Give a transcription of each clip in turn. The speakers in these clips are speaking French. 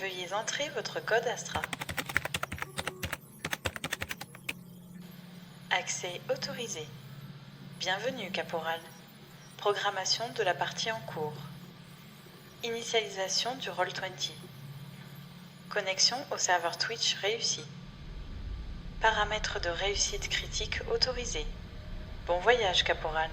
Veuillez entrer votre code Astra. Accès autorisé. Bienvenue, Caporal. Programmation de la partie en cours. Initialisation du Roll20. Connexion au serveur Twitch réussie. Paramètres de réussite critique autorisés. Bon voyage, Caporal.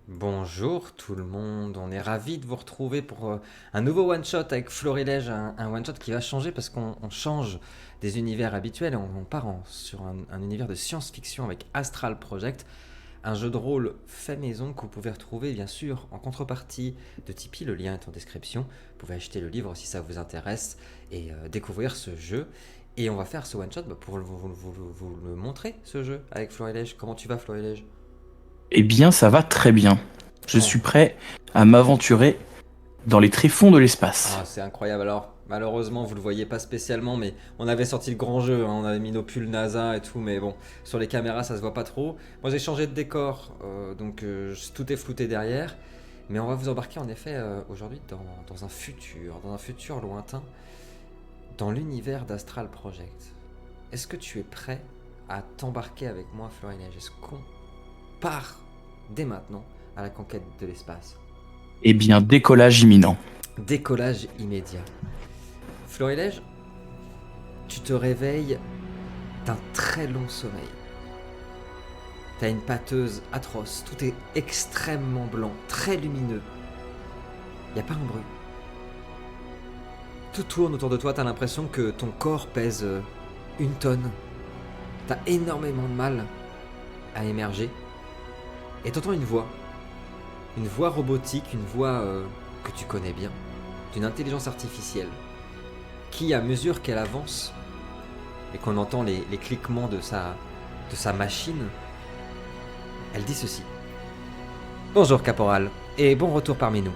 Bonjour tout le monde, on est ravis de vous retrouver pour un nouveau one-shot avec Florilège, un one-shot qui va changer parce qu'on change des univers habituels et on part sur un univers de science-fiction avec Astral Project, un jeu de rôle fait maison que vous pouvez retrouver bien sûr en contrepartie de Tipeee, le lien est en description, vous pouvez acheter le livre si ça vous intéresse et découvrir ce jeu. Et on va faire ce one-shot pour vous le montrer, ce jeu avec Florilège. Comment tu vas, Florilège ? Eh bien, ça va très bien. Je Oh. suis prêt à m'aventurer dans les tréfonds de l'espace. Ah, c'est incroyable. Alors, malheureusement, vous le voyez pas spécialement, mais on avait sorti le grand jeu, hein, on avait mis nos pulls NASA et tout, mais bon, sur les caméras, ça se voit pas trop. Moi, j'ai changé de décor, donc tout est flouté derrière. Mais on va vous embarquer en effet aujourd'hui dans un futur lointain, dans l'univers d'Astral Project. Est-ce que tu es prêt à t'embarquer avec moi, Florilège ? Est-ce qu'on part dès maintenant à la conquête de l'espace ? Eh bien, décollage imminent. Décollage immédiat. Florilège, tu te réveilles d'un très long sommeil. T'as une pâteuse atroce, tout est extrêmement blanc, très lumineux. Y a pas un bruit. Tout tourne autour de toi, t'as l'impression que ton corps pèse 1 tonne. T'as énormément de mal à émerger. Et t'entends une voix robotique, une voix que tu connais bien, d'une intelligence artificielle, qui, à mesure qu'elle avance, et qu'on entend les cliquements de sa machine, elle dit ceci. Bonjour Caporal, et bon retour parmi nous.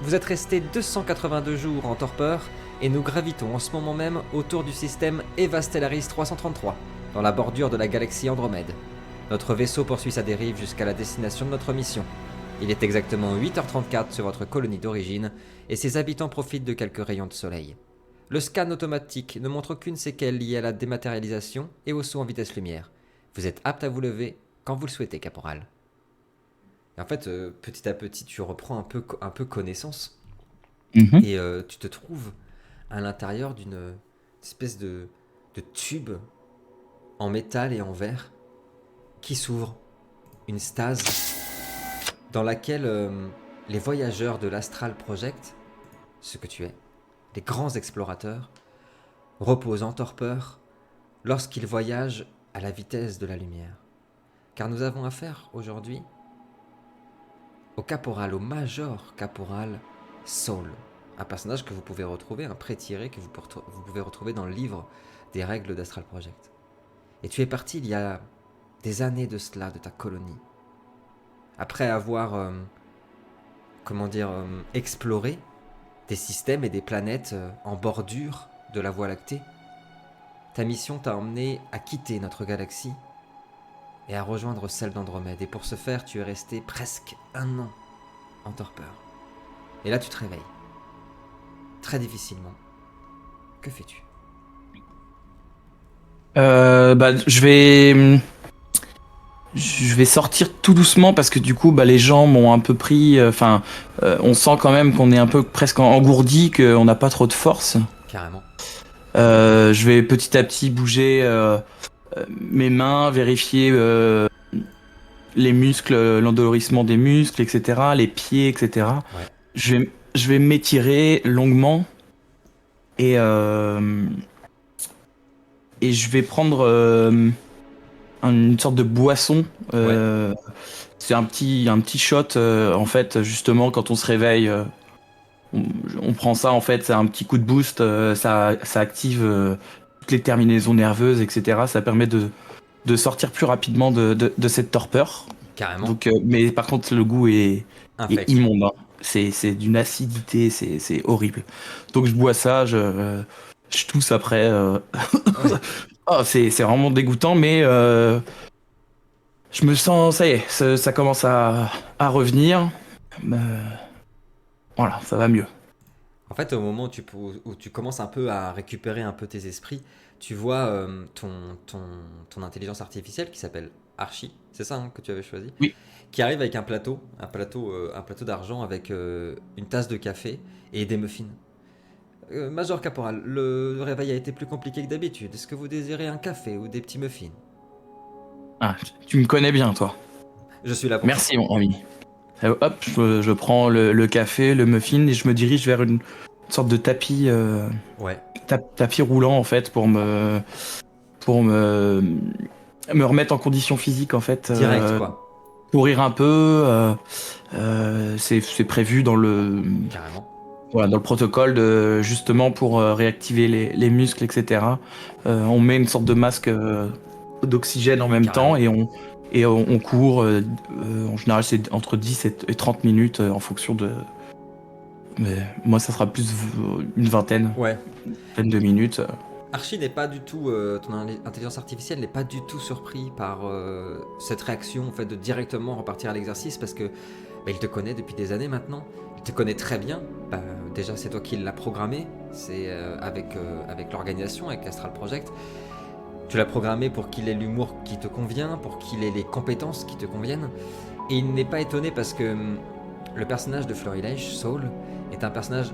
Vous êtes resté 282 jours en torpeur, et nous gravitons en ce moment même autour du système Eva Stellaris 333, dans la bordure de la galaxie Andromède. Notre vaisseau poursuit sa dérive jusqu'à la destination de notre mission. Il est exactement 8h34 sur votre colonie d'origine, et ses habitants profitent de quelques rayons de soleil. Le scan automatique ne montre aucune séquelle liée à la dématérialisation et au saut en vitesse lumière. Vous êtes apte à vous lever quand vous le souhaitez, Caporal. Et en fait, petit à petit, tu reprends un peu connaissance, et tu te trouves à l'intérieur d'une espèce de tube en métal et en verre qui s'ouvre, une stase dans laquelle les voyageurs de l'Astral Project, ce que tu es, les grands explorateurs, reposent en torpeur lorsqu'ils voyagent à la vitesse de la lumière. Car nous avons affaire aujourd'hui au major caporal Saul, un personnage que vous pouvez retrouver, un pré-tiré que vous pouvez retrouver dans le livre des règles d'Astral Project. Et tu es parti il y a des années de cela, de ta colonie. Après avoir, exploré des systèmes et des planètes en bordure de la Voie lactée, ta mission t'a emmené à quitter notre galaxie et à rejoindre celle d'Andromède. Et pour ce faire, tu es resté presque 1 an en torpeur. Et là, tu te réveilles. Très difficilement. Que fais-tu ? Je vais sortir tout doucement parce que du coup, les gens m'ont un peu pris. On sent quand même qu'on est un peu presque engourdi, qu'on n'a pas trop de force. Carrément. Je vais petit à petit bouger mes mains, vérifier les muscles, l'endolorissement des muscles, etc., les pieds, etc. Ouais. Je vais m'étirer longuement et je vais prendre une sorte de boisson. C'est un petit shot en fait, justement quand on se réveille. On prend ça en fait, c'est un petit coup de boost, ça active toutes les terminaisons nerveuses, etc. Ça permet de sortir plus rapidement de cette torpeur. Carrément. Donc, mais par contre, le goût est Infect. immonde. Hein. C'est d'une acidité, c'est horrible. Donc je bois ça, je tousse après. Ouais. Oh, c'est vraiment dégoûtant, mais je me sens, ça y est, ça commence à revenir. Voilà, ça va mieux. En fait, au moment où tu commences un peu à récupérer un peu tes esprits, tu vois ton intelligence artificielle qui s'appelle Archie, c'est ça hein, que tu avais choisi, Oui. qui arrive avec un plateau d'argent avec une tasse de café et des muffins. Major Caporal, le réveil a été plus compliqué que d'habitude. Est-ce que vous désirez un café ou des petits muffins? Ah, tu me connais bien, toi. Je suis là pour ça. Merci, mon ami. Hop, je prends le café, le muffin et je me dirige vers une sorte de tapis, Ouais, tapis roulant en fait pour me remettre en condition physique en fait. direct quoi, Courir un peu, c'est prévu dans carrément. voilà, dans le protocole justement pour réactiver les muscles, etc. On met une sorte de masque d'oxygène en même temps Carrément. et on court. En général, c'est entre 10 et 30 minutes en fonction de. Mais moi, ça sera plus une Ouais. vingtaine de minutes. Archie n'est pas du tout, intelligence artificielle n'est pas du tout surpris par cette réaction en fait de directement repartir à l'exercice parce que il te connaît depuis des années maintenant, il te connaît très bien. Bah, déjà c'est toi qui l'as programmé, c'est avec l'organisation, avec Astral Project. Tu l'as programmé pour qu'il ait l'humour qui te convient, pour qu'il ait les compétences qui te conviennent. Et il n'est pas étonné parce que le personnage de Florilège, Saul, est un personnage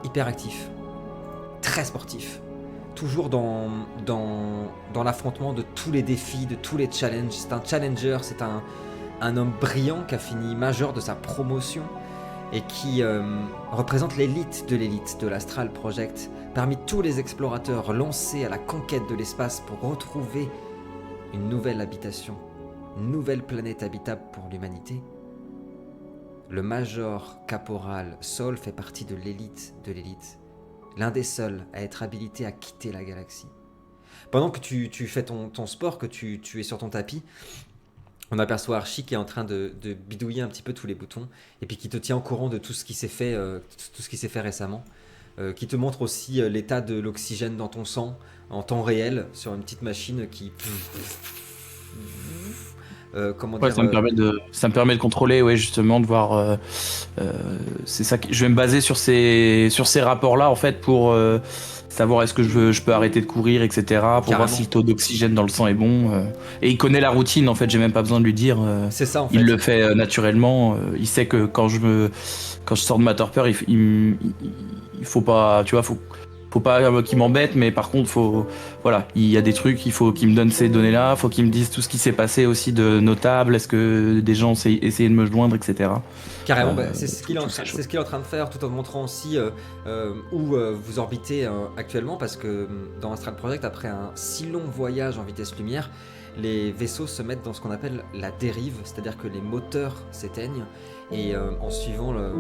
hyper actif, très sportif. Toujours dans l'affrontement de tous les défis, de tous les challenges. C'est un challenger, c'est un homme brillant qui a fini major de sa promotion et qui représente l'élite de l'Astral Project. Parmi tous les explorateurs lancés à la conquête de l'espace pour retrouver une nouvelle habitation, une nouvelle planète habitable pour l'humanité, le Major Caporal Saul fait partie de l'élite. L'un des seuls à être habilité à quitter la galaxie. Pendant que tu fais ton sport, que tu es sur ton tapis, on aperçoit Archie qui est en train de bidouiller un petit peu tous les boutons et puis qui te tient au courant de tout ce qui s'est fait, tout ce qui s'est fait récemment. Qui te montre aussi l'état de l'oxygène dans ton sang en temps réel sur une petite machine qui. Comment Ouais, dire ça me permet de contrôler, ouais, justement, de voir. C'est ça que je vais me baser sur ces rapports-là, en fait, pour savoir est-ce que je peux arrêter de courir, etc. Pour voir Carrément. si le taux d'oxygène dans le sang est bon. Et il connaît la routine, en fait, j'ai même pas besoin de lui dire. C'est ça en fait. Il le fait naturellement. Il sait que quand je sors de ma torpeur, il faut pas, tu vois, faut pas qu'il m'embête, mais par contre, voilà, il y a des trucs, il faut qu'il me donne ces données-là, faut qu'il me dise tout ce qui s'est passé aussi de notable, est-ce que des gens ont essayé de me joindre, etc. Carrément, Euh, c'est ce qu'il est, Toutes ces choses. c'est ce qu'il est en train de faire tout en montrant aussi où vous orbitez actuellement parce que dans Astral Project, après un si long voyage en vitesse lumière, les vaisseaux se mettent dans ce qu'on appelle la dérive, c'est-à-dire que les moteurs s'éteignent et en suivant la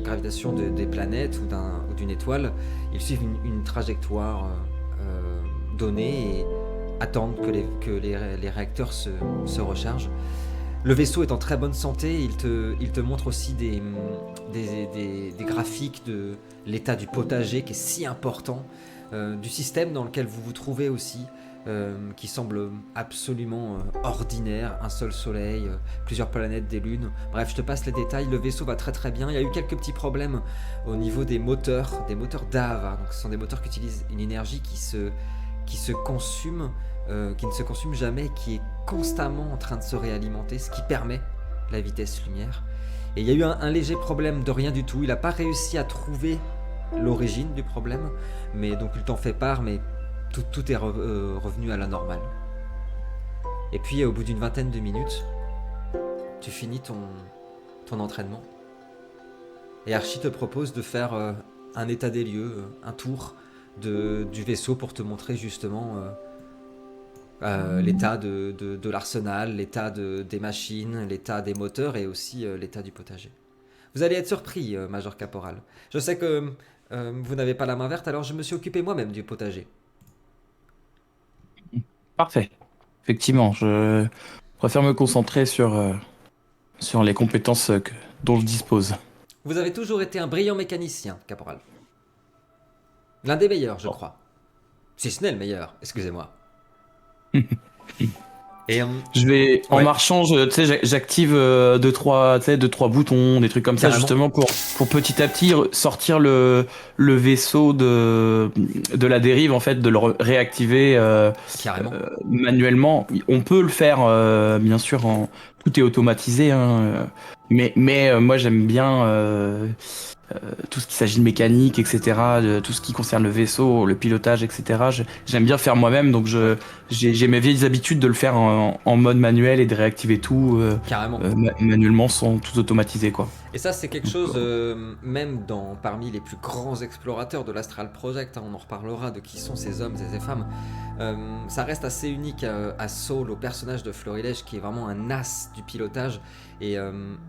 gravitation des planètes ou d'une étoile, ils suivent une trajectoire donnée et attendent que les réacteurs se rechargent. Le vaisseau est en très bonne santé, il te montre aussi des graphiques de l'état du potager qui est si important, du système dans lequel vous vous trouvez aussi, qui semble absolument ordinaire, un seul soleil, plusieurs planètes, des lunes. Bref, je te passe les détails, le vaisseau va très très bien, il y a eu quelques petits problèmes au niveau des moteurs d'Ava, donc ce sont des moteurs qui utilisent une énergie qui se consume, qui ne se consume jamais, qui est constamment en train de se réalimenter, ce qui permet la vitesse lumière. Et il y a eu un léger problème de rien du tout. Il n'a pas réussi à trouver l'origine du problème, mais donc il t'en fait part, mais tout est revenu à la normale. Et puis au bout d'une vingtaine de minutes, tu finis ton entraînement. Et Archie te propose de faire un état des lieux, un tour du vaisseau pour te montrer justement l'état de l'arsenal, l'état des machines, l'état des moteurs et aussi l'état du potager. Vous allez être surpris, Major Caporal. Je sais que vous n'avez pas la main verte, alors je me suis occupé moi-même du potager. Parfait. Effectivement, je préfère me concentrer sur les compétences dont je dispose. Vous avez toujours été un brillant mécanicien, Caporal. L'un des meilleurs, je Bon. crois. Si ce n'est le meilleur, excusez-moi. Et Je vais en Ouais. marchant, tu sais, j'active deux trois, tu sais, deux trois boutons, des trucs comme ça Carrément. justement pour petit à petit sortir le vaisseau de la dérive en fait, de le réactiver Carrément. manuellement. On peut le faire bien sûr tout est automatisé hein, mais moi j'aime bien tout ce qui s'agit de mécanique, etc., tout ce qui concerne le vaisseau, le pilotage, etc. J'aime bien faire moi-même, donc Ouais. j'ai mes vieilles habitudes de le faire en mode manuel et de réactiver tout Carrément. manuellement sans tout automatiser, quoi. Et ça, c'est quelque Donc, chose, même parmi les plus grands explorateurs de l'Astral Project, hein, on en reparlera de qui sont ces hommes et ces femmes, ça reste assez unique à Saul, au personnage de Florilège, qui est vraiment un as du pilotage, et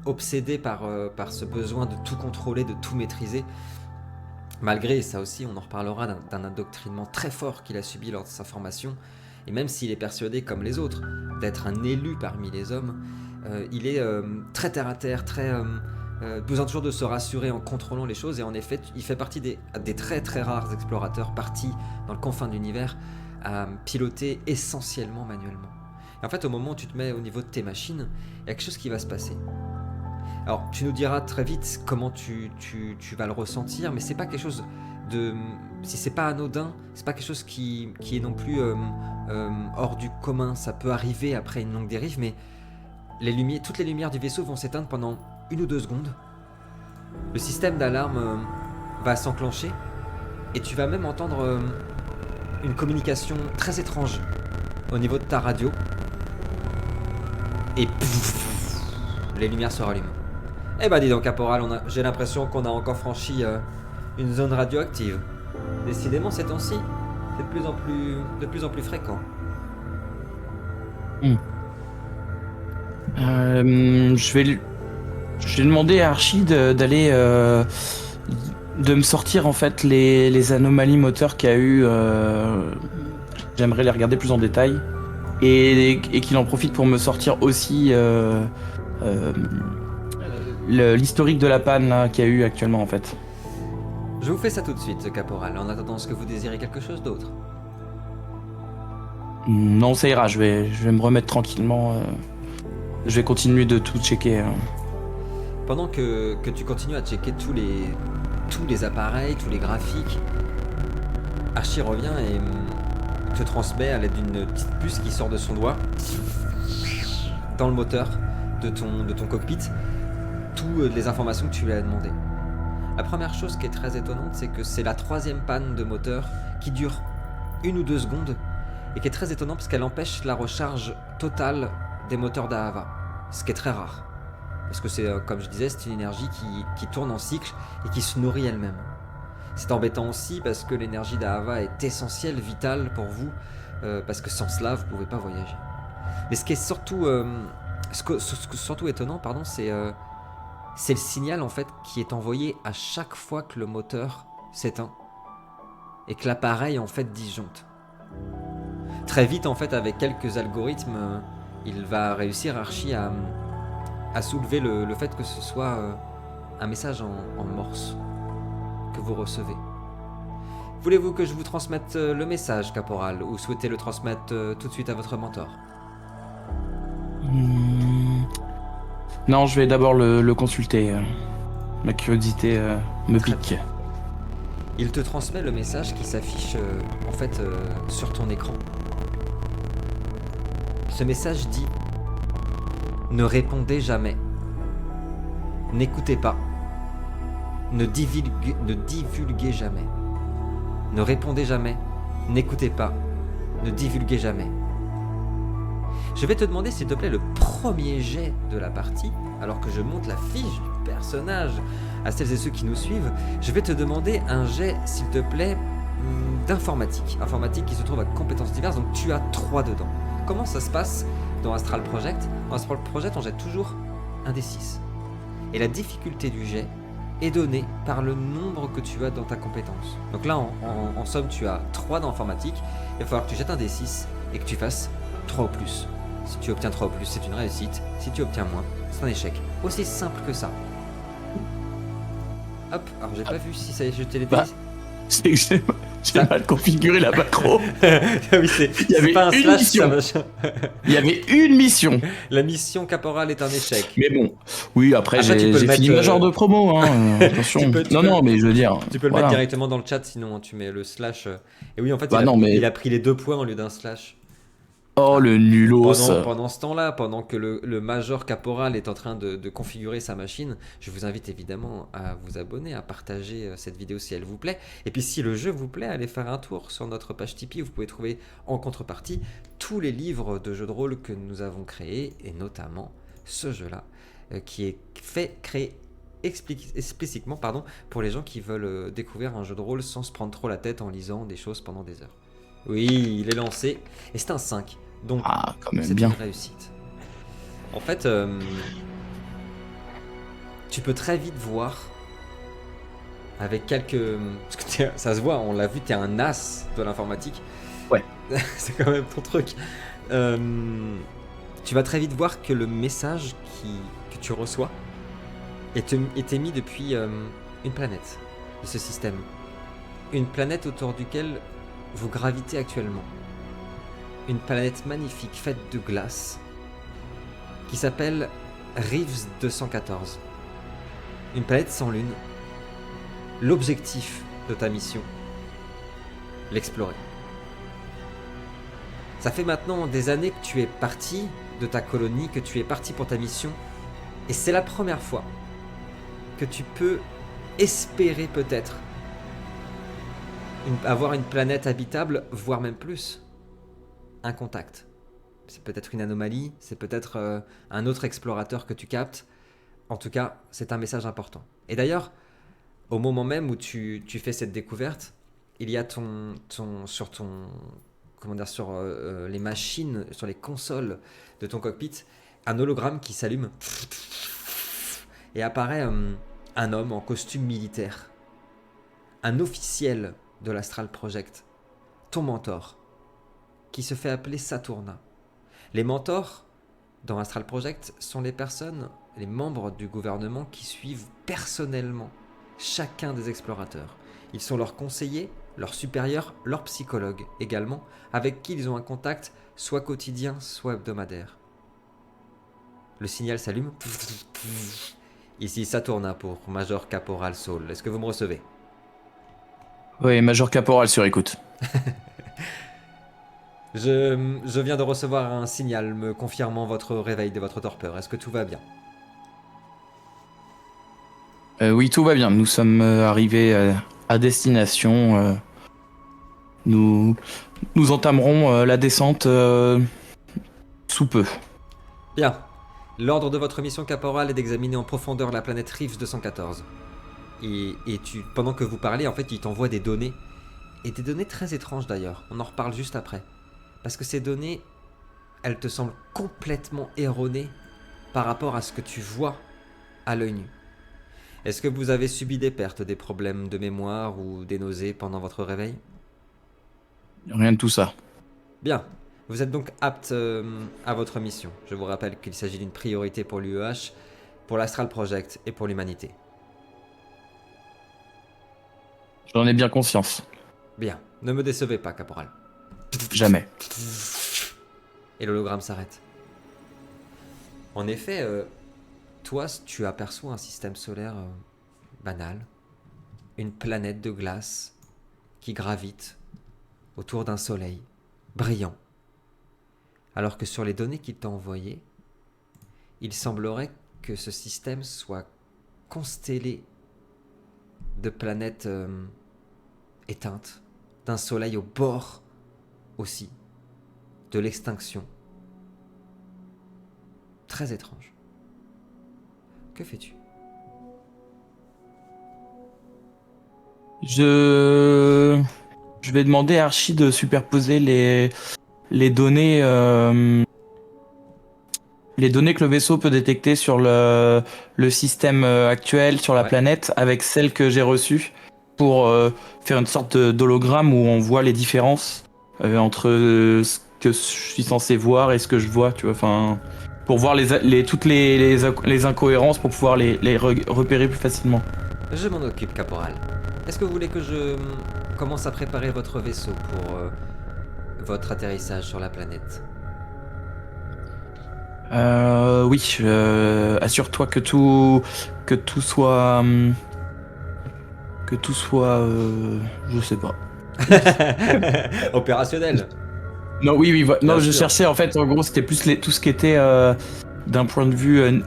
obsédé par ce besoin de tout contrôler, de tout maîtriser. Malgré ça aussi, on en reparlera d'un endoctrinement très fort qu'il a subi lors de sa formation, et même s'il est persuadé, comme les autres, d'être un élu parmi les hommes, il est très terre à terre, très besoin toujours de se rassurer en contrôlant les choses, et en effet, il fait partie des très très rares explorateurs partis dans le confin de l'univers à piloter essentiellement manuellement. Et en fait, au moment où tu te mets au niveau de tes machines, il y a quelque chose qui va se passer. Alors, tu nous diras très vite comment tu vas le ressentir, mais c'est pas quelque chose de. Si c'est pas anodin, c'est pas quelque chose qui est non plus hors du commun. Ça peut arriver après une longue dérive, mais toutes les lumières du vaisseau vont s'éteindre pendant 1 ou 2 secondes. Le système d'alarme va s'enclencher, et tu vas même entendre une communication très étrange au niveau de ta radio. Et pouf, les lumières se rallument. Eh bah dis donc, Caporal, j'ai l'impression qu'on a encore franchi une zone radioactive. Décidément, ces temps-ci, c'est de plus en plus fréquent. Je vais demander à Archie d'aller de me sortir en fait les anomalies moteurs qu'il y a eu. J'aimerais les regarder plus en détail et qu'il en profite pour me sortir aussi l'historique de la panne là, qu'il y a eu actuellement en fait. Je vous fais ça tout de suite, Caporal, en attendant ce que vous désirez quelque chose d'autre. Non, ça ira, je vais me remettre tranquillement. Je vais continuer de tout checker. Pendant que tu continues à checker tous les appareils, tous les graphiques, Archie revient et te transmet à l'aide d'une petite puce qui sort de son doigt dans le moteur de ton cockpit toutes les informations que tu lui as demandées. La première chose qui est très étonnante, c'est que c'est la 3e panne de moteur qui dure 1 ou 2 secondes et qui est très étonnante parce qu'elle empêche la recharge totale des moteurs d'Ahava, ce qui est très rare. Parce que c'est, comme je disais, c'est une énergie qui tourne en cycle et qui se nourrit elle-même. C'est embêtant aussi parce que l'énergie d'Ahava est essentielle, vitale pour vous, parce que sans cela, vous ne pouvez pas voyager. Mais ce qui est surtout, surtout étonnant, pardon, c'est le signal en fait qui est envoyé à chaque fois que le moteur s'éteint et que l'appareil en fait disjoncte. Très vite en fait, avec quelques algorithmes, il va réussir Archie à soulever le fait que ce soit un message en morse que vous recevez. Voulez-vous que je vous transmette le message, Caporal, ou souhaitez le transmettre tout de suite à votre mentor? Non, je vais d'abord le consulter. Ma curiosité me pique. Il te transmet le message qui s'affiche en fait sur ton écran. Ce message dit: ne répondez jamais, n'écoutez pas, ne divulguez jamais, ne répondez jamais, n'écoutez pas, ne divulguez jamais. Je vais te demander s'il te plaît le premier jet de la partie, alors que je monte la fiche du personnage à celles et ceux qui nous suivent. Je vais te demander un jet, s'il te plaît, d'informatique. Informatique qui se trouve à compétences diverses, donc tu as 3 dedans. Comment ça se passe dans Astral Project? Dans Astral Project, on jette toujours un des 6. Et la difficulté du jet est donnée par le nombre que tu as dans ta compétence. Donc là, en somme, tu as 3 dans informatique. Il va falloir que tu jettes un des 6 et que tu fasses 3 ou plus. Si tu obtiens 3 ou plus, c'est une réussite. Si tu obtiens moins, c'est un échec. Aussi simple que ça. Hop, alors j'ai pas vu si ça a jeté les dés. J'ai mal configuré la macro. Oui, c'est Il y avait pas un une slash, mission. ça, machin. Il y avait une mission. La mission caporal est un échec. Mais bon, oui, après, Après, tu peux j'ai le fini mettre, ma genre de promo, hein. Attention. Tu peux non, mais je veux dire. Tu peux le voilà. mettre directement dans le chat, sinon tu mets le slash. Et oui, en fait, Bah il, a, non, mais- il a pris les 2 points au lieu d'un slash. Oh, le nulos. Pendant ce temps-là, pendant que le major caporal est en train de configurer sa machine, je vous invite évidemment à vous abonner, à partager cette vidéo si elle vous plaît. Et puis si le jeu vous plaît, allez faire un tour sur notre page Tipeee. Vous pouvez trouver en contrepartie tous les livres de jeux de rôle que nous avons créés, et notamment ce jeu-là, qui est créé explicitement pour les gens qui veulent découvrir un jeu de rôle sans se prendre trop la tête en lisant des choses pendant des heures. Oui, il est lancé, et c'est un 5. Donc, Ah, quand même c'est bien. une réussite. En fait, tu peux très vite voir avec quelques... Parce que ça se voit, on l'a vu, t'es un as de l'informatique. Ouais. C'est quand même ton truc. Tu vas très vite voir que le message que tu reçois est émis depuis une planète de ce système. Une planète autour duquel vous gravitez actuellement. Une planète magnifique faite de glace qui s'appelle Reeves 214. Une planète sans lune. L'objectif de ta mission, l'explorer. Ça fait maintenant des années que tu es parti de ta colonie, que tu es parti pour ta mission, et c'est la première fois que tu peux espérer peut-être avoir une planète habitable, voire même plus. Un contact. C'est peut-être une anomalie, c'est peut-être un autre explorateur que tu captes. En tout cas, c'est un message important. Et d'ailleurs, au moment même où tu fais cette découverte, il y a sur les machines, sur les consoles de ton cockpit, un hologramme qui s'allume et apparaît un homme en costume militaire, un officiel de l'Astral Project, ton mentor, qui se fait appeler Saturna. Les mentors dans Astral Project sont les personnes, les membres du gouvernement qui suivent personnellement chacun des explorateurs. Ils sont leurs conseillers, leurs supérieurs, leurs psychologues également, avec qui ils ont un contact soit quotidien, soit hebdomadaire. Le signal s'allume. Ici Saturna pour Major Caporal Saul. Est-ce que vous me recevez ? Oui, Major Caporal sur écoute. Je viens de recevoir un signal me confirmant votre réveil de votre torpeur. Est-ce que tout va bien ? Oui, tout va bien. Nous sommes arrivés à destination. Nous entamerons la descente sous peu. Bien. L'ordre de votre mission caporal est d'examiner en profondeur la planète Reeves 214. Et pendant que vous parlez, en fait, il t'envoie des données. Et des données très étranges d'ailleurs. On en reparle juste après. Parce que ces données, elles te semblent complètement erronées par rapport à ce que tu vois à l'œil nu. Est-ce que vous avez subi des pertes, des problèmes de mémoire ou des nausées pendant votre réveil ? Rien de tout ça. Bien. Vous êtes donc apte à votre mission. Je vous rappelle qu'il s'agit d'une priorité pour l'UEH, pour l'Astral Project et pour l'humanité. J'en ai bien conscience. Bien. Ne me décevez pas, caporal. Jamais. Et l'hologramme s'arrête. En effet, toi, tu aperçois un système solaire banal. Une planète de glace qui gravite autour d'un soleil brillant. Alors que sur les données qu'il t'a envoyées, il semblerait que ce système soit constellé de planètes éteintes, d'un soleil au bord aussi de l'extinction. Très étrange. Que fais-tu ? Je vais demander à Archie de superposer les données que le vaisseau peut détecter sur le système actuel, sur la planète, avec celles que j'ai reçues pour faire une sorte d'hologramme où on voit les différences entre ce que je suis censé voir et ce que je vois, tu vois, enfin, pour voir toutes les incohérences, pour pouvoir les repérer plus facilement. Je m'en occupe, caporal. Est-ce que vous voulez que je commence à préparer votre vaisseau pour votre atterrissage sur la planète. Oui, assure-toi que tout soit, je sais pas. Opérationnel. Non, oui, Bien non, je sûr. cherchais en fait, en gros, c'était plus tout ce qui était d'un point de vue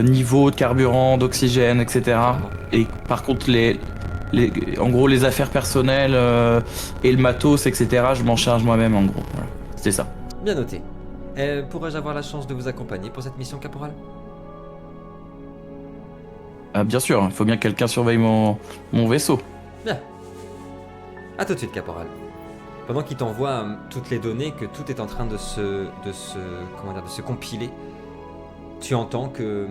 niveau de carburant, d'oxygène, etc. Et par contre, en gros, les affaires personnelles et le matos, etc., je m'en charge moi-même, en gros. Voilà. C'était ça. Bien noté. Pourrais-je avoir la chance de vous accompagner pour cette mission, caporal? Bien sûr, il faut bien que quelqu'un surveille mon vaisseau. Bien. À tout de suite, caporal. Pendant qu'il t'envoie toutes les données, que tout est en train de se compiler, tu entends que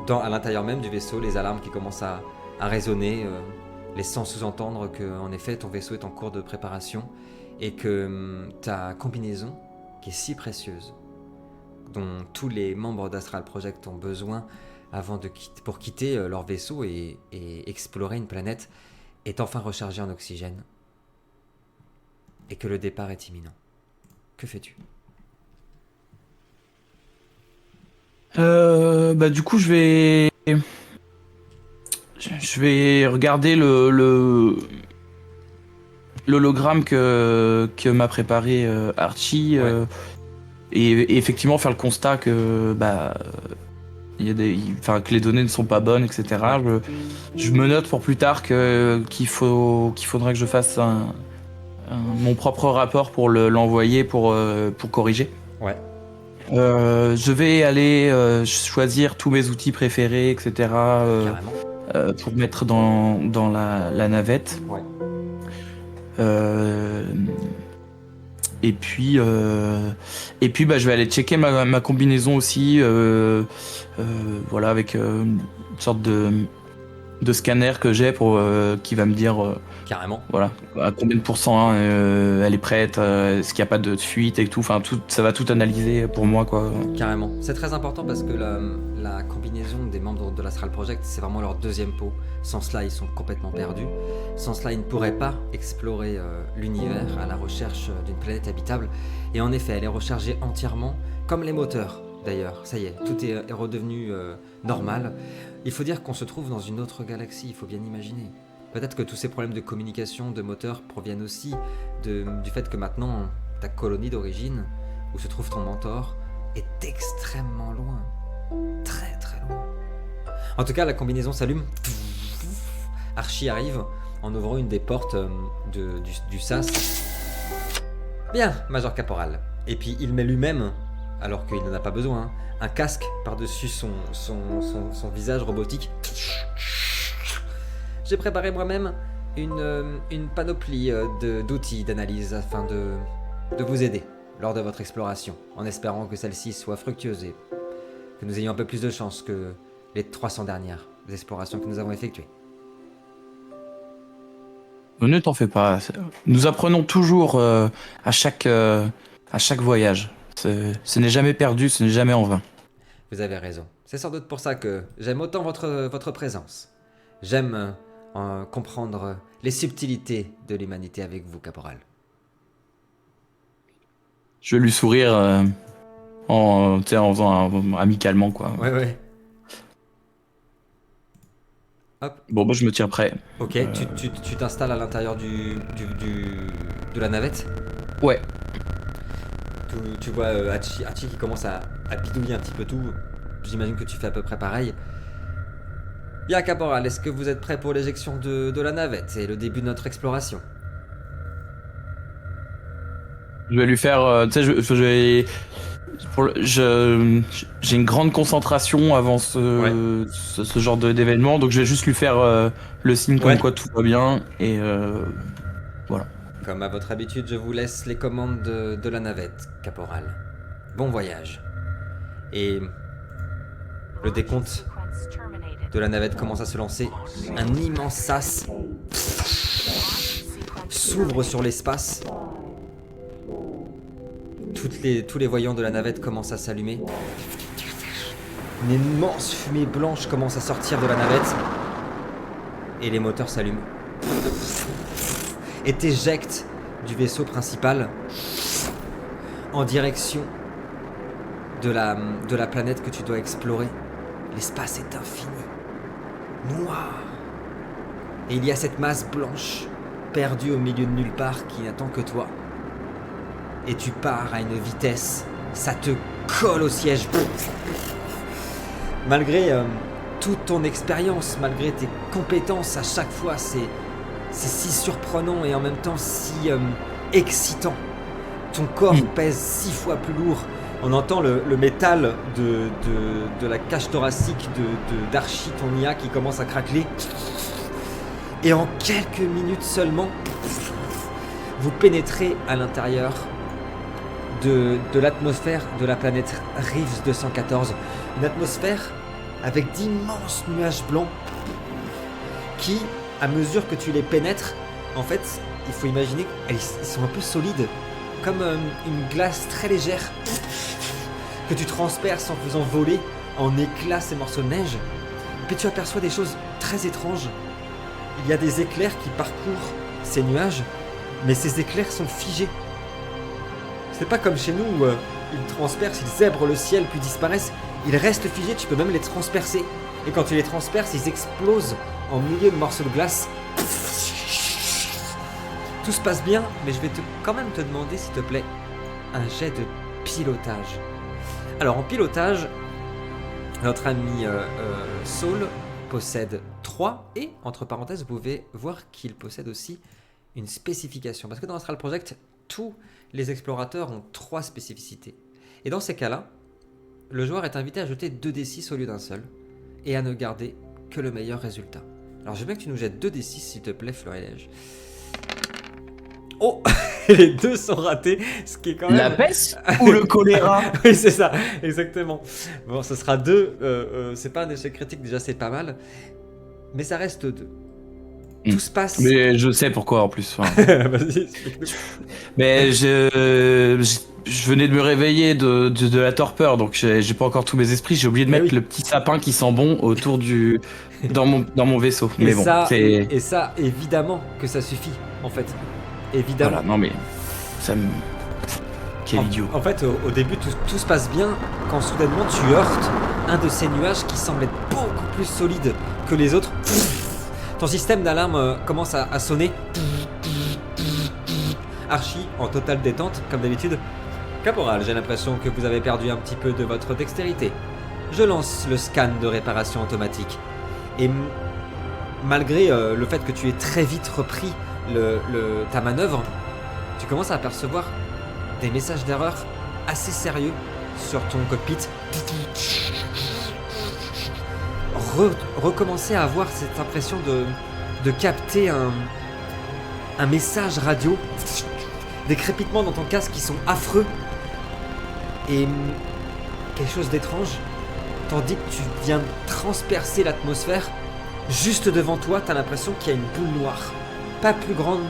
à l'intérieur même du vaisseau, les alarmes qui commencent à résonner, laissant sous-entendre que, en effet, ton vaisseau est en cours de préparation et que ta combinaison, qui est si précieuse, dont tous les membres d'Astral Project ont besoin pour quitter leur vaisseau et explorer une planète, est enfin rechargée en oxygène et que le départ est imminent. Que fais-tu? Du coup, je vais regarder l'hologramme que m'a préparé Archie et effectivement faire le constat que il y a que les données ne sont pas bonnes, etc. Je me note pour plus tard qu'il faudrait que je fasse mon propre rapport pour l'envoyer pour corriger. Ouais. Je vais aller choisir tous mes outils préférés, etc. Carrément. Pour mettre dans la navette. Ouais. Et puis je vais aller checker ma combinaison aussi, voilà, avec une sorte de scanner que j'ai pour qui va me dire Carrément. voilà à combien de pourcents elle est prête, est-ce qu'il n'y a pas de fuite et tout, enfin tout, ça va tout analyser pour moi, quoi. Carrément. C'est très important parce que la combinaison des membres de l'Astral Project, c'est vraiment leur deuxième peau. Sans cela, ils sont complètement perdus. Sans cela, ils ne pourraient pas explorer l'univers à la recherche d'une planète habitable. Et en effet, elle est rechargée entièrement, comme les moteurs d'ailleurs. Ça y est, tout est redevenu normal. Il faut dire qu'on se trouve dans une autre galaxie, il faut bien imaginer. Peut-être que tous ces problèmes de communication, de moteur, proviennent aussi du fait que maintenant, ta colonie d'origine, où se trouve ton mentor, est extrêmement loin. Très très loin. En tout cas, la combinaison s'allume. Archie arrive en ouvrant une des portes du SAS. Bien, Major Caporal. Et puis il met lui-même, alors qu'il n'en a pas besoin, un casque par-dessus son visage robotique. J'ai préparé moi-même une panoplie d'outils d'analyse afin de vous aider lors de votre exploration, en espérant que celle-ci soit fructueuse et que nous ayons un peu plus de chance que les 300 dernières explorations que nous avons effectuées. Ne t'en fais pas, nous apprenons toujours à chaque voyage. Ce n'est jamais perdu, ce n'est jamais en vain. Vous avez raison. C'est sans doute pour ça que j'aime autant votre présence. J'aime comprendre les subtilités de l'humanité avec vous, caporal. Je vais lui sourire en faisant amicalement, quoi. Ouais. Hop. Bon, je me tiens prêt. Ok, tu t'installes à l'intérieur de la navette. Ouais. Tu vois Hachi qui commence à bidouiller un petit peu tout. J'imagine que tu fais à peu près pareil. Bien, caporal, est-ce que vous êtes prêt pour l'éjection de la navette et le début de notre exploration? Je vais lui faire, j'ai une grande concentration avant ce genre d'événement, donc je vais juste lui faire le signe comme quoi tout va bien et voilà. Comme à votre habitude, je vous laisse les commandes de la navette, caporal. Bon voyage. Et le décompte de la navette commence à se lancer. Un immense sas s'ouvre sur l'espace. Tous les voyants de la navette commencent à s'allumer. Une immense fumée blanche commence à sortir de la navette. Et les moteurs s'allument. et t'éjectes du vaisseau principal en direction de la planète que tu dois explorer. L'espace est infini, noir. Et il y a cette masse blanche, perdue au milieu de nulle part, qui n'attend que toi. Et tu pars à une vitesse, ça te colle au siège. Malgré toute ton expérience, malgré tes compétences, à chaque fois, c'est si surprenant et en même temps si excitant. Ton corps pèse 6 fois plus lourd. On entend le métal de la cage thoracique d'Archie, ton IA, qui commence à craqueler. Et en quelques minutes seulement, vous pénétrez à l'intérieur de l'atmosphère de la planète Reeves 214. Une atmosphère avec d'immenses nuages blancs qui, à mesure que tu les pénètres, en fait, il faut imaginer qu'ils sont un peu solides, comme une glace très légère que tu transperces en faisant voler en éclats ces morceaux de neige. Puis tu aperçois des choses très étranges. Il y a des éclairs qui parcourent ces nuages, mais ces éclairs sont figés. C'est pas comme chez nous où ils transpercent, ils zèbrent le ciel puis disparaissent. Ils restent figés, tu peux même les transpercer. Et quand tu les transperces, ils explosent en milliers de morceaux de glace. Tout se passe bien, mais je vais quand même te demander, s'il te plaît, un jet de pilotage. Alors en pilotage, notre ami Saul possède 3 et, entre parenthèses, vous pouvez voir qu'il possède aussi une spécification. Parce que dans Astral Project, tous les explorateurs ont 3 spécificités. Et dans ces cas-là, le joueur est invité à jeter 2d6 au lieu d'un seul et à ne garder que le meilleur résultat. Alors je veux bien que tu nous jettes 2d6 s'il te plaît, Florilège. Oh, les deux sont ratés, ce qui est quand même... La peste ou le choléra? Oui, c'est ça, exactement. Bon, ce sera 2, c'est pas un échec critique, déjà c'est pas mal, mais ça reste 2. Tout se passe... Mais je sais pourquoi en plus. Enfin... Vas-y, explique-nous. Mais je venais de me réveiller de la torpeur, donc j'ai pas encore tous mes esprits. J'ai oublié de mettre le petit sapin qui sent bon autour dans mon vaisseau. Mais bon, et ça, évidemment que ça suffit, en fait. Évidemment. Voilà, non mais ça me... Quel idiot. En fait, au début, tout se passe bien quand soudainement tu heurtes un de ces nuages qui semble être beaucoup plus solide que les autres. Ton système d'alarme commence à sonner. Archie, en totale détente, comme d'habitude. Caporal, j'ai l'impression que vous avez perdu un petit peu de votre dextérité. Je lance le scan de réparation automatique. Et malgré le fait que tu aies très vite repris ta manœuvre, tu commences à apercevoir des messages d'erreur assez sérieux sur ton cockpit. Recommencer à avoir cette impression de capter un message radio, des crépitements dans ton casque qui sont affreux, et quelque chose d'étrange, tandis que tu viens transpercer l'atmosphère, juste devant toi, tu as l'impression qu'il y a une boule noire, pas plus grande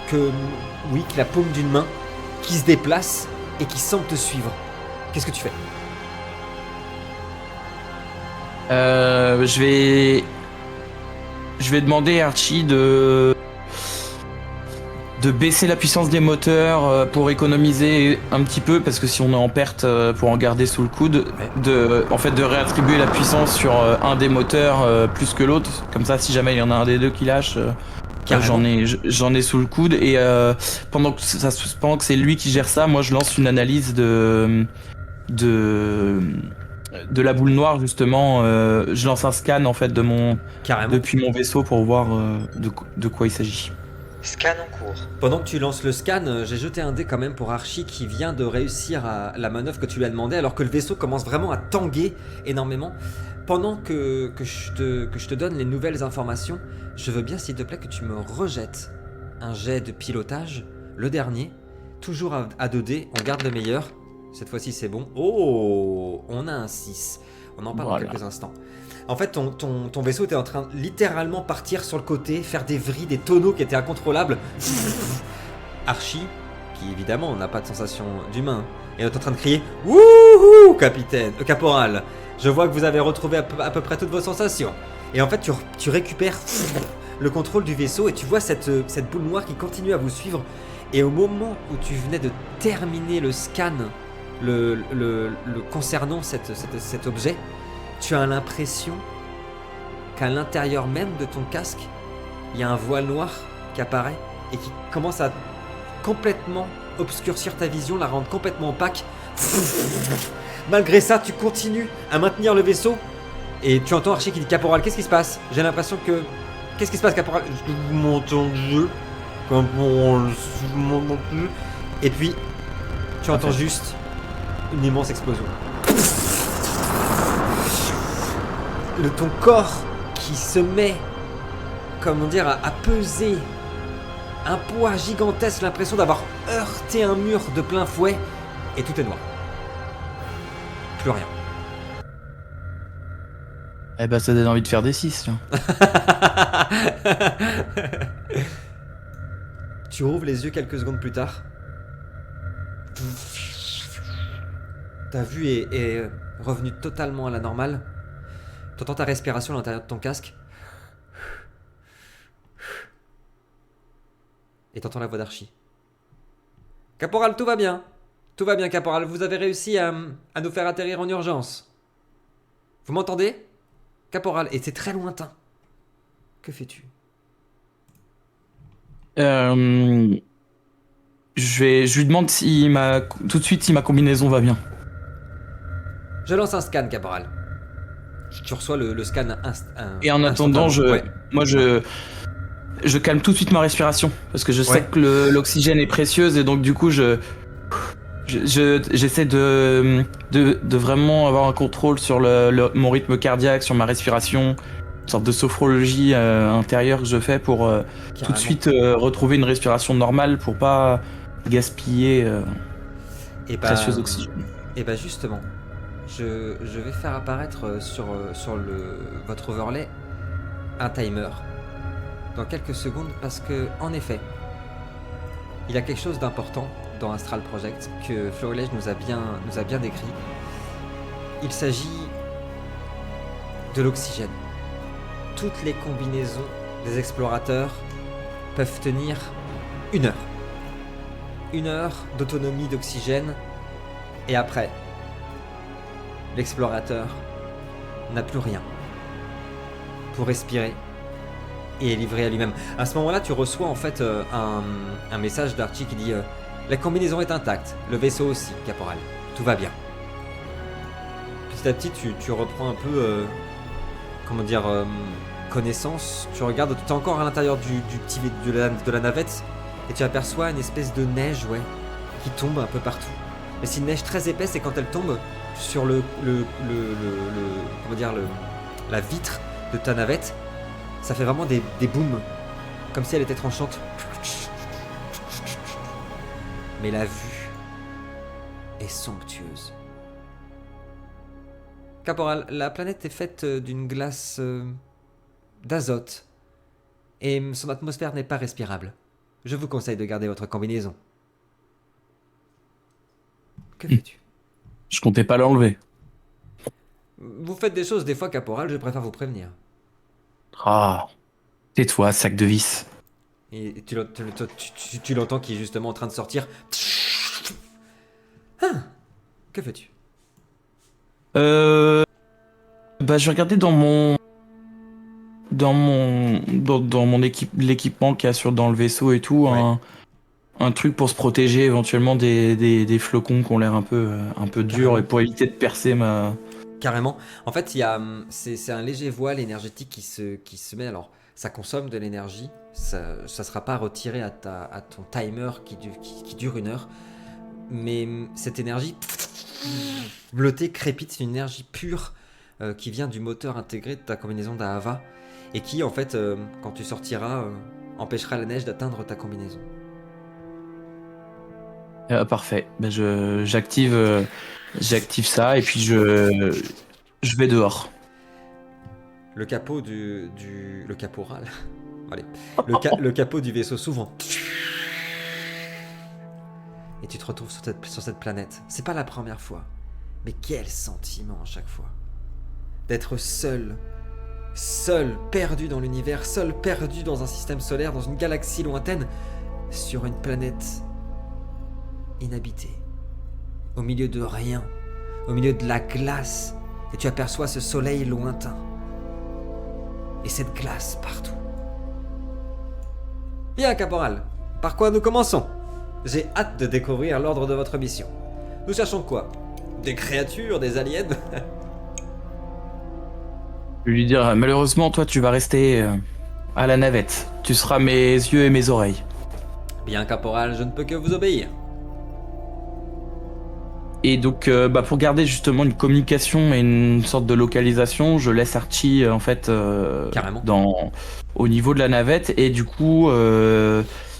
que la paume d'une main, qui se déplace et qui semble te suivre. Qu'est-ce que tu fais ? Je vais demander à Archie de baisser la puissance des moteurs pour économiser un petit peu, parce que si on est en perte, pour en garder sous le coude, de réattribuer la puissance sur un des moteurs plus que l'autre, comme ça si jamais il y en a un des deux qui lâche, j'en ai sous le coude, et pendant que c'est lui qui gère ça, moi je lance une analyse de la boule noire, justement. Je lance un scan en fait depuis mon vaisseau pour voir de quoi il s'agit. Scan en cours. Pendant que tu lances le scan, j'ai jeté un dé quand même pour Archie qui vient de réussir la manœuvre que tu lui as demandé, alors que le vaisseau commence vraiment à tanguer énormément. Pendant que je te donne les nouvelles informations, je veux bien s'il te plaît que tu me rejettes un jet de pilotage, le dernier, toujours à 2 dés, on garde le meilleur. Cette fois-ci c'est bon. Oh, on a un 6. On en parle dans quelques instants. En fait, ton vaisseau était en train de littéralement partir sur le côté, faire des vrilles, des tonneaux qui étaient incontrôlables. Archie, qui évidemment n'a pas de sensation d'humain, est en train de crier « Wouhou, capitaine, caporal, je vois que vous avez retrouvé à peu près toutes vos sensations. » Et en fait, tu récupères le contrôle du vaisseau et tu vois cette boule noire qui continue à vous suivre. Et au moment où tu venais de terminer le scan concernant cet objet, tu as l'impression qu'à l'intérieur même de ton casque, il y a un voile noir qui apparaît et qui commence à complètement obscurcir ta vision, la rendre complètement opaque. Malgré ça, tu continues à maintenir le vaisseau et tu entends Archie qui dit: Caporal, qu'est-ce qui se passe? J'ai l'impression que... Qu'est-ce qui se passe, Caporal? Vous m'entendez? Et puis, tu entends juste une immense explosion. Ton corps qui se met, comment dire, à peser un poids gigantesque, l'impression d'avoir heurté un mur de plein fouet, et tout est noir. Plus rien. Eh ben, ça donne envie de faire des 6. Tu rouvres les yeux quelques secondes plus tard. Ta vue est revenue totalement à la normale. T'entends ta respiration à l'intérieur de ton casque. Et t'entends la voix d'Archie. Caporal, tout va bien. Tout va bien, Caporal. Vous avez réussi à nous faire atterrir en urgence. Vous m'entendez? Caporal, et c'est très lointain. Que fais-tu? Je lui demande tout de suite si ma combinaison va bien. Je lance un scan, Caporal. Tu reçois le scan Et en attendant, instantanément. je calme tout de suite ma respiration parce que je sais que l'oxygène est précieuse et donc du coup j'essaie de vraiment avoir un contrôle sur mon rythme cardiaque, sur ma respiration, une sorte de sophrologie intérieure que je fais pour tout de suite retrouver une respiration normale pour pas gaspiller précieux oxygène. Et bah justement, je vais faire apparaître sur votre overlay un timer dans quelques secondes parce que, en effet, il y a quelque chose d'important dans Astral Project que Florilège nous a bien décrit. Il s'agit de l'oxygène. Toutes les combinaisons des explorateurs peuvent tenir 1 heure. 1 heure d'autonomie d'oxygène et après, l'explorateur n'a plus rien pour respirer et est livré à lui-même. À ce moment-là, tu reçois en fait un message d'Archie qui dit la combinaison est intacte, le vaisseau aussi, Caporal. Tout va bien. Petit à petit, tu reprends un peu, connaissance. Tu regardes, tu es encore à l'intérieur de la navette et tu aperçois une espèce de neige, qui tombe un peu partout. Mais c'est une neige très épaisse et quand elle tombe sur la vitre de ta navette, ça fait vraiment des booms, comme si elle était tranchante. Mais la vue est somptueuse. Caporal, la planète est faite d'une glace d'azote et son atmosphère n'est pas respirable. Je vous conseille de garder votre combinaison. Que fais-tu? Je comptais pas l'enlever. Vous faites des choses des fois, Caporal, je préfère vous prévenir. Ah, tais-toi, sac de vis. Et tu l'entends qui est justement en train de sortir. Ah, que fais-tu? Je vais regarder dans l'équipement qu'il y a dans le vaisseau et tout, un truc pour se protéger éventuellement des flocons qui ont l'air un peu durs et pour éviter de percer ma... Carrément. En fait, c'est un léger voile énergétique qui se met. Alors, ça consomme de l'énergie. Ça sera pas retiré à ton timer qui dure 1 heure. Mais cette énergie bleutée, crépite, c'est une énergie pure qui vient du moteur intégré de ta combinaison d'Ahava et qui, en fait, quand tu sortiras, empêchera la neige d'atteindre ta combinaison. Parfait. J'active ça et puis je vais dehors. Le capot le caporal. Allez. Le capot du vaisseau s'ouvre. Et tu te retrouves sur cette planète. C'est pas la première fois. Mais quel sentiment à chaque fois. D'être seul seul, perdu dans l'univers, seul, perdu dans un système solaire, dans une galaxie lointaine, sur une planète inhabitée, au milieu de rien, au milieu de la glace, et tu aperçois ce soleil lointain, et cette glace partout. Bien, caporal, par quoi nous commençons? J'ai hâte de découvrir l'ordre de votre mission. Nous cherchons quoi? Des créatures, des aliens? Je vais lui dire, malheureusement, toi, tu vas rester à la navette. Tu seras mes yeux et mes oreilles. Bien, caporal, je ne peux que vous obéir. Et donc, pour garder justement une communication et une sorte de localisation, je laisse Archie, en fait, Carrément. au niveau de la navette. Et du coup,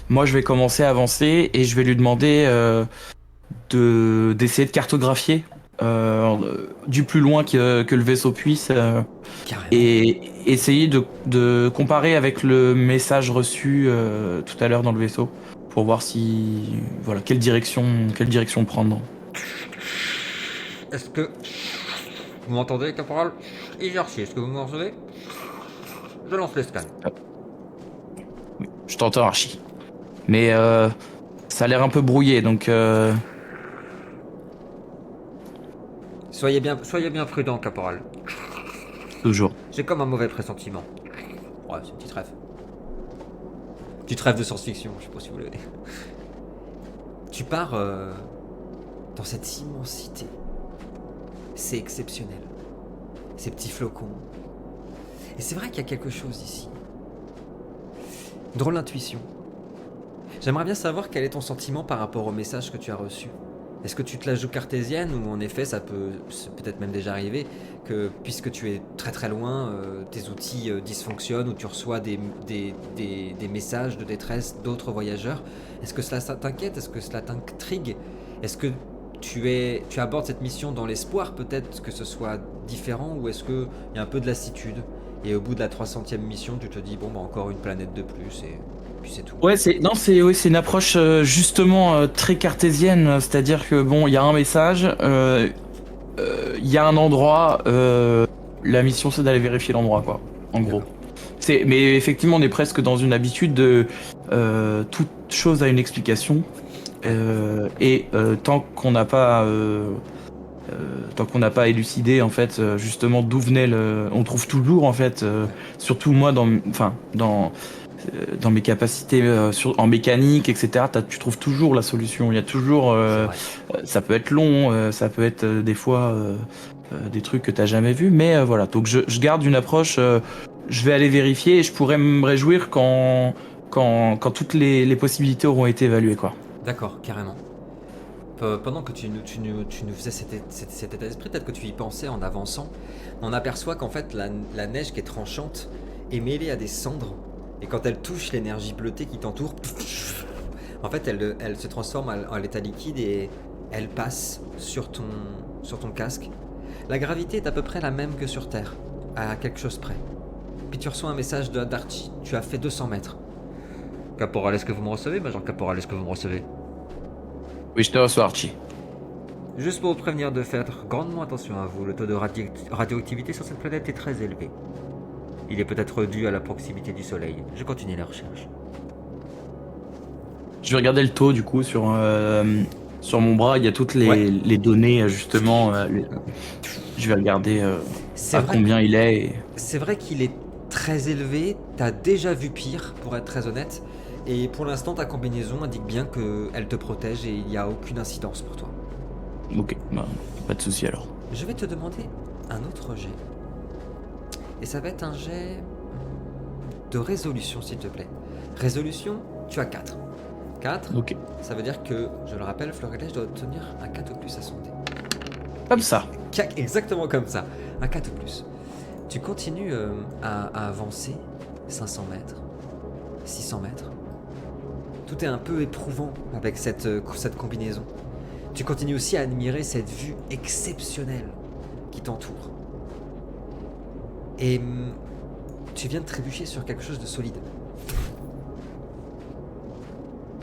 moi, je vais commencer à avancer et je vais lui demander d'essayer de cartographier du plus loin que le vaisseau puisse Carrément. et essayer de comparer avec le message reçu tout à l'heure dans le vaisseau pour voir si voilà quelle direction prendre. Est-ce que vous m'entendez, caporal? Archie, est-ce que vous me recevez? Je lance les scans. Oui, je t'entends, Archie, mais ça a l'air un peu brouillé, donc Soyez bien prudent, caporal. toujours. J'ai comme un mauvais pressentiment. Ouais, c'est une petite rêve. Petite rêve de science-fiction, je sais pas si vous l'avez. Tu pars dans cette immensité. C'est exceptionnel. Ces petits flocons. Et c'est vrai qu'il y a quelque chose ici. Drôle d'intuition. J'aimerais bien savoir quel est ton sentiment par rapport au message que tu as reçu. Est-ce que tu te la joues cartésienne ou en effet ça peut peut-être même déjà arriver que puisque tu es très très loin, tes outils dysfonctionnent ou tu reçois des messages de détresse d'autres voyageurs. Est-ce que cela t'inquiète? Est-ce que cela t'intrigue? Est-ce que tu abordes cette mission dans l'espoir peut-être que ce soit différent ou est-ce qu'il y a un peu de lassitude et au bout de la 300e mission tu te dis bon bah encore une planète de plus et puis c'est tout. Ouais, c'est une approche justement très cartésienne, c'est-à-dire que bon, il y a un message, il y a un endroit, la mission c'est d'aller vérifier l'endroit, quoi, en gros. Mais effectivement, on est presque dans une habitude de toute chose a une explication, et tant qu'on n'a pas élucidé en fait justement d'où venait on trouve toujours en fait, surtout moi dans mes capacités en mécanique, etc. Tu trouves toujours la solution. Il y a toujours, ça peut être long, ça peut être des fois des trucs que t'as jamais vus, mais voilà. Donc je garde une approche. Je vais aller vérifier et je pourrais me réjouir quand toutes les possibilités auront été évaluées, quoi. D'accord, carrément. Pendant que tu nous faisais cet état d'esprit, peut-être que tu y pensais en avançant, on aperçoit qu'en fait la neige qui est tranchante est mêlée à des cendres. Et quand elle touche l'énergie bleutée qui t'entoure, en fait, elle se transforme en l'état liquide et elle passe sur ton casque. La gravité est à peu près la même que sur Terre, à quelque chose près. Puis tu reçois un message d'Archie, tu as fait 200 mètres. Caporal, est-ce que vous me recevez? Major Caporal, est-ce que vous me recevez? Oui, je te reçois, Archie. Juste pour vous prévenir de faire grandement attention à vous, le taux de radioactivité sur cette planète est très élevé. Il est peut-être dû à la proximité du soleil. Je continue la recherche. Je vais regarder le taux du coup sur mon bras. Il y a toutes les données justement. Je vais regarder combien il est. C'est vrai qu'il est très élevé. T'as déjà vu pire, pour être très honnête. Et pour l'instant, ta combinaison indique bien qu'elle te protège et il n'y a aucune incidence pour toi. Ok, pas de souci alors. Je vais te demander un autre jet. Et ça va être un jet de résolution, s'il te plaît. Résolution, tu as 4. 4, ok. Ça veut dire que, je le rappelle, Florilège doit obtenir un 4 ou plus à son dé. Comme ça. Exactement comme ça, un 4 ou plus. Tu continues à avancer 500 mètres, 600 mètres. Tout est un peu éprouvant avec cette combinaison. Tu continues aussi à admirer cette vue exceptionnelle qui t'entoure. Et tu viens de trébucher sur quelque chose de solide.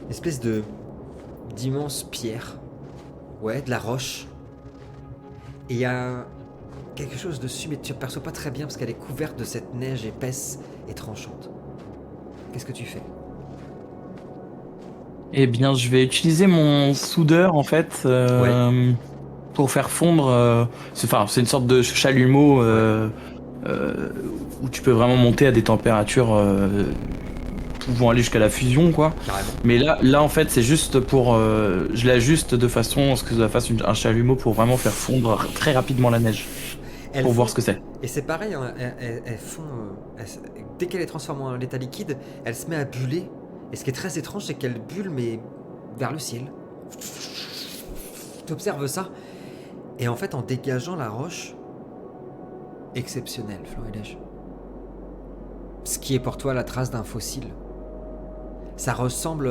Une espèce d'immense pierre. Ouais, de la roche. Et il y a quelque chose dessus, mais tu aperçois pas très bien parce qu'elle est couverte de cette neige épaisse et tranchante. Qu'est-ce que tu fais? Eh bien, je vais utiliser mon soudeur en fait pour faire fondre. C'est une sorte de chalumeau où tu peux vraiment monter à des températures pouvant aller jusqu'à la fusion, quoi. Carrément. Mais là en fait, c'est juste pour. Je l'ajuste de façon à ce que ça fasse un chalumeau pour vraiment faire fondre très rapidement la neige. Elles Pour font- voir ce que c'est. Et c'est pareil, hein, elles font. Dès qu'elle est transformée en état liquide, elle se met à buller. Et ce qui est très étrange, c'est qu'elle bulle, mais vers le ciel. Tu observes ça. Et en fait, en dégageant la roche, exceptionnelle, Florilège. Ce qui est pour toi la trace d'un fossile. Ça ressemble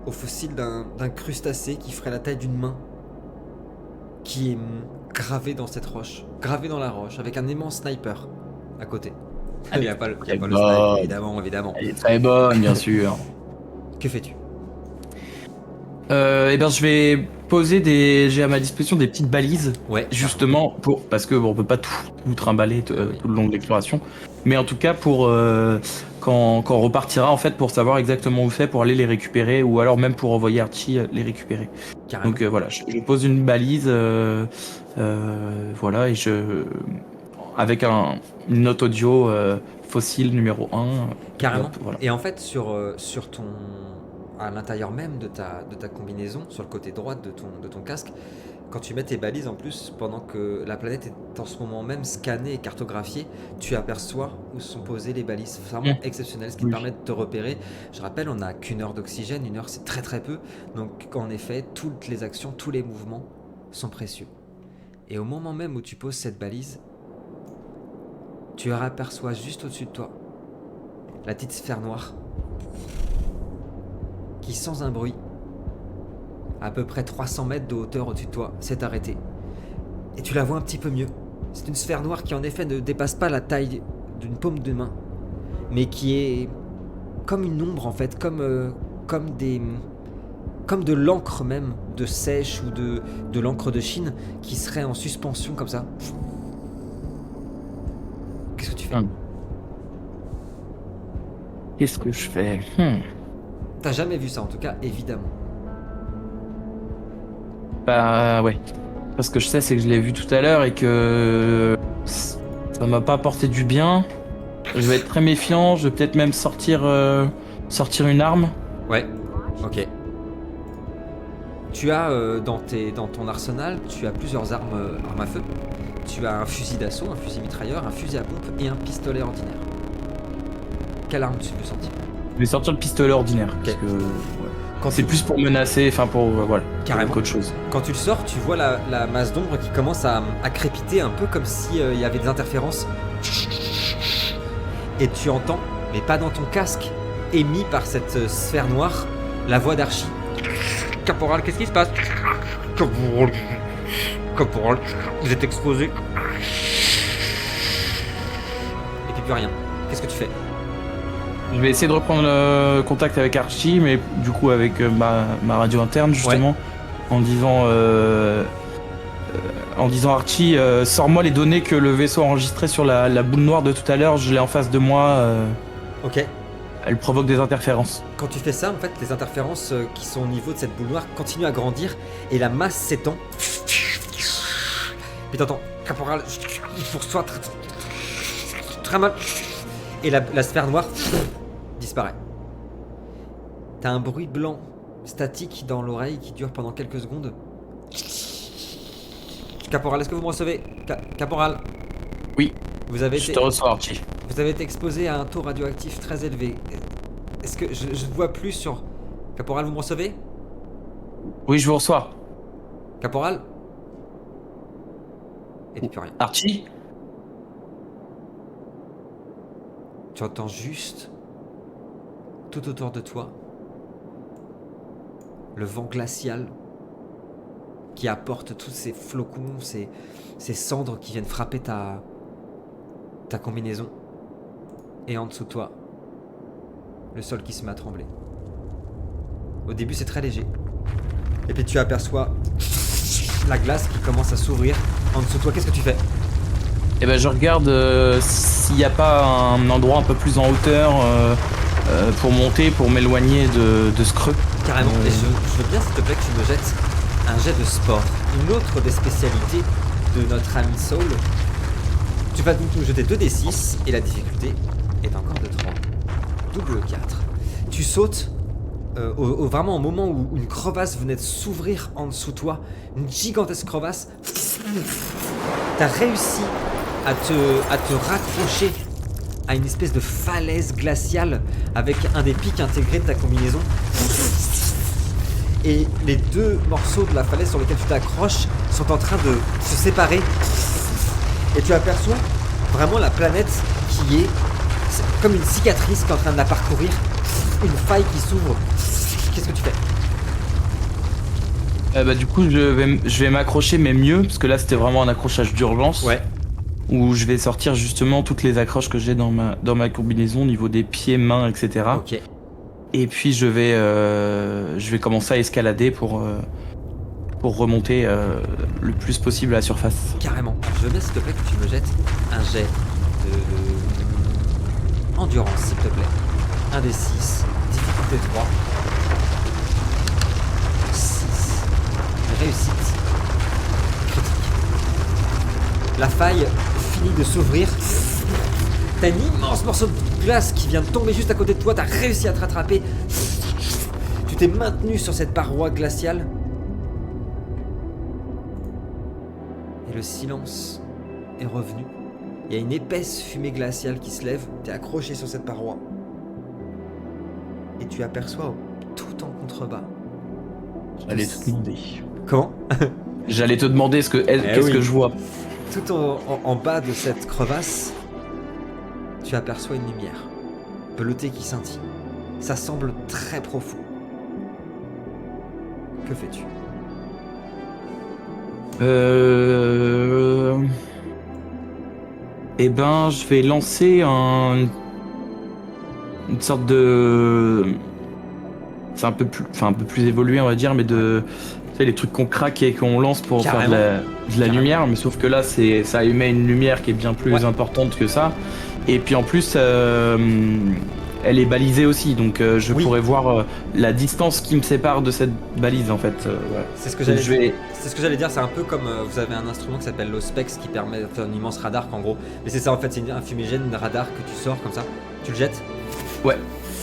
au fossile d'un crustacé qui ferait la taille d'une main. Qui est gravé dans cette roche. Gravé dans la roche, avec un immense sniper à côté. Il n'y a pas le sniper, évidemment. Elle est très bonne, bien sûr. Que fais-tu? Eh bien, je vais poser j'ai à ma disposition des petites balises, Ouais. justement parce que bon, on peut pas tout trimballer tout le long de l'exploration, mais en tout cas pour quand on repartira en fait pour savoir exactement où c'est pour aller les récupérer ou alors même pour envoyer Archie les récupérer. Carrément. Donc voilà, je pose une balise, voilà, et avec une note audio fossile numéro 1. Carrément. Voilà. Et en fait, sur ton, à l'intérieur même de ta combinaison, sur le côté droit de ton casque, quand tu mets tes balises en plus, pendant que la planète est en ce moment même scannée et cartographiée, tu aperçois où sont posées les balises. C'est vraiment exceptionnel, ce qui te permet de te repérer. Je rappelle, on n'a qu'une heure d'oxygène, une heure c'est très très peu. Donc en effet, toutes les actions, tous les mouvements sont précieux. Et au moment même où tu poses cette balise, tu aperçois juste au-dessus de toi la petite sphère noire qui, sans un bruit, à peu près 300 mètres de hauteur au-dessus de toi, s'est arrêtée. Et tu la vois un petit peu mieux. C'est une sphère noire qui en effet ne dépasse pas la taille d'une paume de main, mais qui est comme une ombre en fait, comme de l'encre même, de sèche ou de l'encre de Chine, qui serait en suspension comme ça. Qu'est-ce que tu fais? Qu'est-ce que je fais? T'as jamais vu ça en tout cas, évidemment. Bah ouais. Parce que je sais, c'est que je l'ai vu tout à l'heure et que ça m'a pas apporté du bien. Je vais être très méfiant, je vais peut-être même sortir une arme. Ouais, ok. Tu as dans ton arsenal, tu as plusieurs armes à feu. Tu as un fusil d'assaut, un fusil mitrailleur, un fusil à pompe et un pistolet ordinaire. Quelle arme tu veux sortir? Je vais sortir le pistolet ordinaire. Parce que Quand c'est plus pour menacer, enfin pour voilà, Carrément. qu'autre chose. Quand tu le sors, tu vois la masse d'ombre qui commence à crépiter un peu comme s'il y avait des interférences. Et tu entends, mais pas dans ton casque, émis par cette sphère noire, la voix d'Archie. Caporal, qu'est-ce qui se passe? Caporal, vous êtes exposé. Et puis plus rien. Qu'est-ce que tu fais? Je vais essayer de reprendre contact avec Archie, mais du coup avec ma radio interne justement, en disant Archie, sors-moi les données que le vaisseau a enregistrées sur la boule noire de tout à l'heure, je l'ai en face de moi. Ok. Elle provoque des interférences. Quand tu fais ça, en fait, les interférences qui sont au niveau de cette boule noire continuent à grandir et la masse s'étend. Puis t'entends, Caporal, il faut que ce soit très mal. Et la sphère noire disparaît. T'as un bruit blanc statique dans l'oreille qui dure pendant quelques secondes. Caporal, est-ce que vous me recevez? Caporal? Oui. Je te reçois, Archie. Vous avez été exposé à un taux radioactif très élevé. Est-ce que je ne vois plus sur... Caporal, vous me recevez? Oui, je vous reçois. Caporal? Et puis plus rien. Archie? Tu entends juste, tout autour de toi, le vent glacial qui apporte tous ces flocons, ces cendres qui viennent frapper ta combinaison. Et en dessous de toi, le sol qui se met à trembler. Au début, c'est très léger. Et puis tu aperçois la glace qui commence à s'ouvrir en dessous de toi. Qu'est-ce que tu fais? Et ben je regarde s'il n'y a pas un endroit un peu plus en hauteur pour monter, pour m'éloigner de ce creux. Carrément. Et je veux bien, s'il te plaît, que tu me jettes un jet de sport. Une autre des spécialités de notre ami Saul. Tu vas donc nous jeter 2d6 et la difficulté est encore de 3. Double 4. Tu sautes vraiment au moment où une crevasse venait de s'ouvrir en dessous de toi. Une gigantesque crevasse. T'as réussi à te raccrocher à une espèce de falaise glaciale avec un des pics intégrés de ta combinaison. Et les deux morceaux de la falaise sur lesquels tu t'accroches sont en train de se séparer. Et tu aperçois vraiment la planète qui est comme une cicatrice qui est en train de la parcourir. Une faille qui s'ouvre. Qu'est-ce que tu fais ? Du coup, je vais m'accrocher, mais mieux, parce que là, c'était vraiment un accrochage d'urgence. Ouais. Où je vais sortir justement toutes les accroches que j'ai dans ma combinaison au niveau des pieds, mains, etc. Ok. Et puis je vais commencer à escalader pour remonter le plus possible à la surface. Carrément. Je veux bien, s'il te plaît, que tu me jettes un jet de endurance, s'il te plaît. 1 des 6, difficulté 3. 6. Réussite. Critique. La faille finit de s'ouvrir. T'as un immense morceau de glace qui vient de tomber juste à côté de toi. T'as réussi à te rattraper. Tu t'es maintenu sur cette paroi glaciale. Et le silence est revenu. Il y a une épaisse fumée glaciale qui se lève. T'es accroché sur cette paroi. Et tu aperçois tout en contrebas. J'allais te demander. Comment ? J'allais te demander qu'est-ce que je vois. Tout en bas de cette crevasse, tu aperçois une lumière bleutée qui scintille. Ça semble très profond. Que fais-tu ? Eh ben, je vais lancer une sorte de... C'est un peu plus évolué, on va dire, mais tu sais, les trucs qu'on craque et qu'on lance pour Carrément. faire de la lumière, mais sauf que là, ça émet une lumière qui est bien plus importante que ça. Et puis en plus, elle est balisée aussi, donc je pourrais voir la distance qui me sépare de cette balise, en fait. Ouais. C'est ce que j'allais dire, c'est un peu comme vous avez un instrument qui s'appelle l'Ospex qui permet de faire un immense radar, en gros. Mais c'est ça, en fait, c'est un fumigène de radar que tu sors comme ça. Tu le jettes ? Ouais,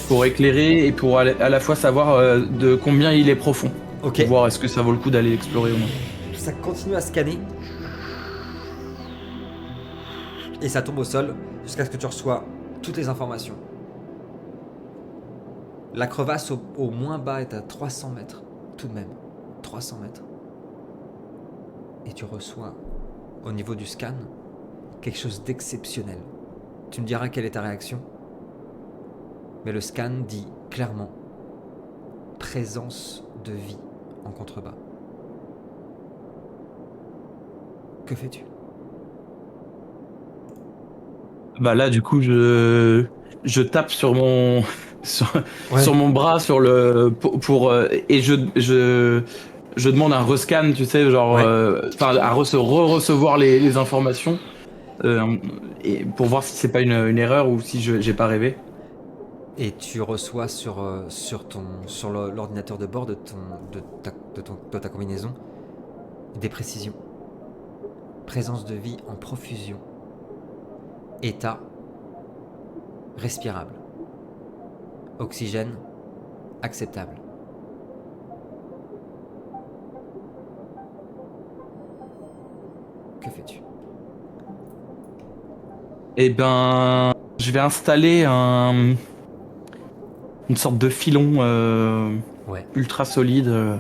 pour éclairer et pour à la fois savoir de combien il est profond. Ok. Pour voir est-ce que ça vaut le coup d'aller l'explorer ou non. Ça continue à scanner. Et ça tombe au sol jusqu'à ce que tu reçois toutes les informations. La crevasse au moins bas est à 300 mètres. Tout de même. 300 mètres. Et tu reçois, au niveau du scan, quelque chose d'exceptionnel. Tu me diras quelle est ta réaction. Mais le scan dit clairement présence de vie en contrebas. Que fais-tu ? Bah là, du coup, je tape sur mon sur mon bras et je demande un rescan, tu sais, genre à recevoir les informations et pour voir si c'est pas une erreur ou si j'ai pas rêvé. Et tu reçois sur l'ordinateur de bord de ta combinaison des précisions. Présence de vie en profusion. État respirable. Oxygène acceptable. Que fais-tu ? Eh ben, je vais installer une sorte de filon ultra solide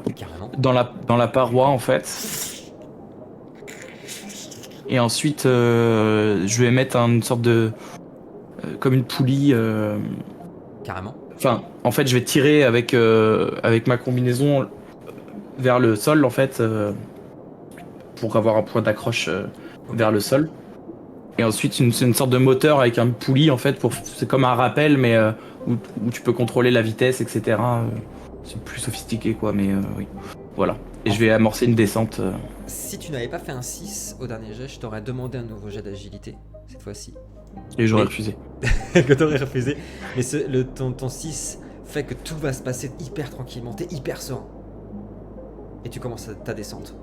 dans la paroi en fait. Et ensuite, je vais mettre une sorte de comme une poulie. Carrément. Enfin, en fait, je vais tirer avec ma combinaison vers le sol en fait pour avoir un point d'accroche vers le sol. Et ensuite, c'est une sorte de moteur avec un poulie en fait c'est comme un rappel mais où tu peux contrôler la vitesse, etc. C'est plus sophistiqué quoi, mais oui. Voilà. Et je vais amorcer une descente. Si tu n'avais pas fait un 6 au dernier jet, je t'aurais demandé un nouveau jet d'agilité, cette fois-ci. Et j'aurais Mais- refusé. Que t'aurais refusé. Mais ton 6 fait que tout va se passer hyper tranquillement, t'es hyper serein. Et tu commences ta descente.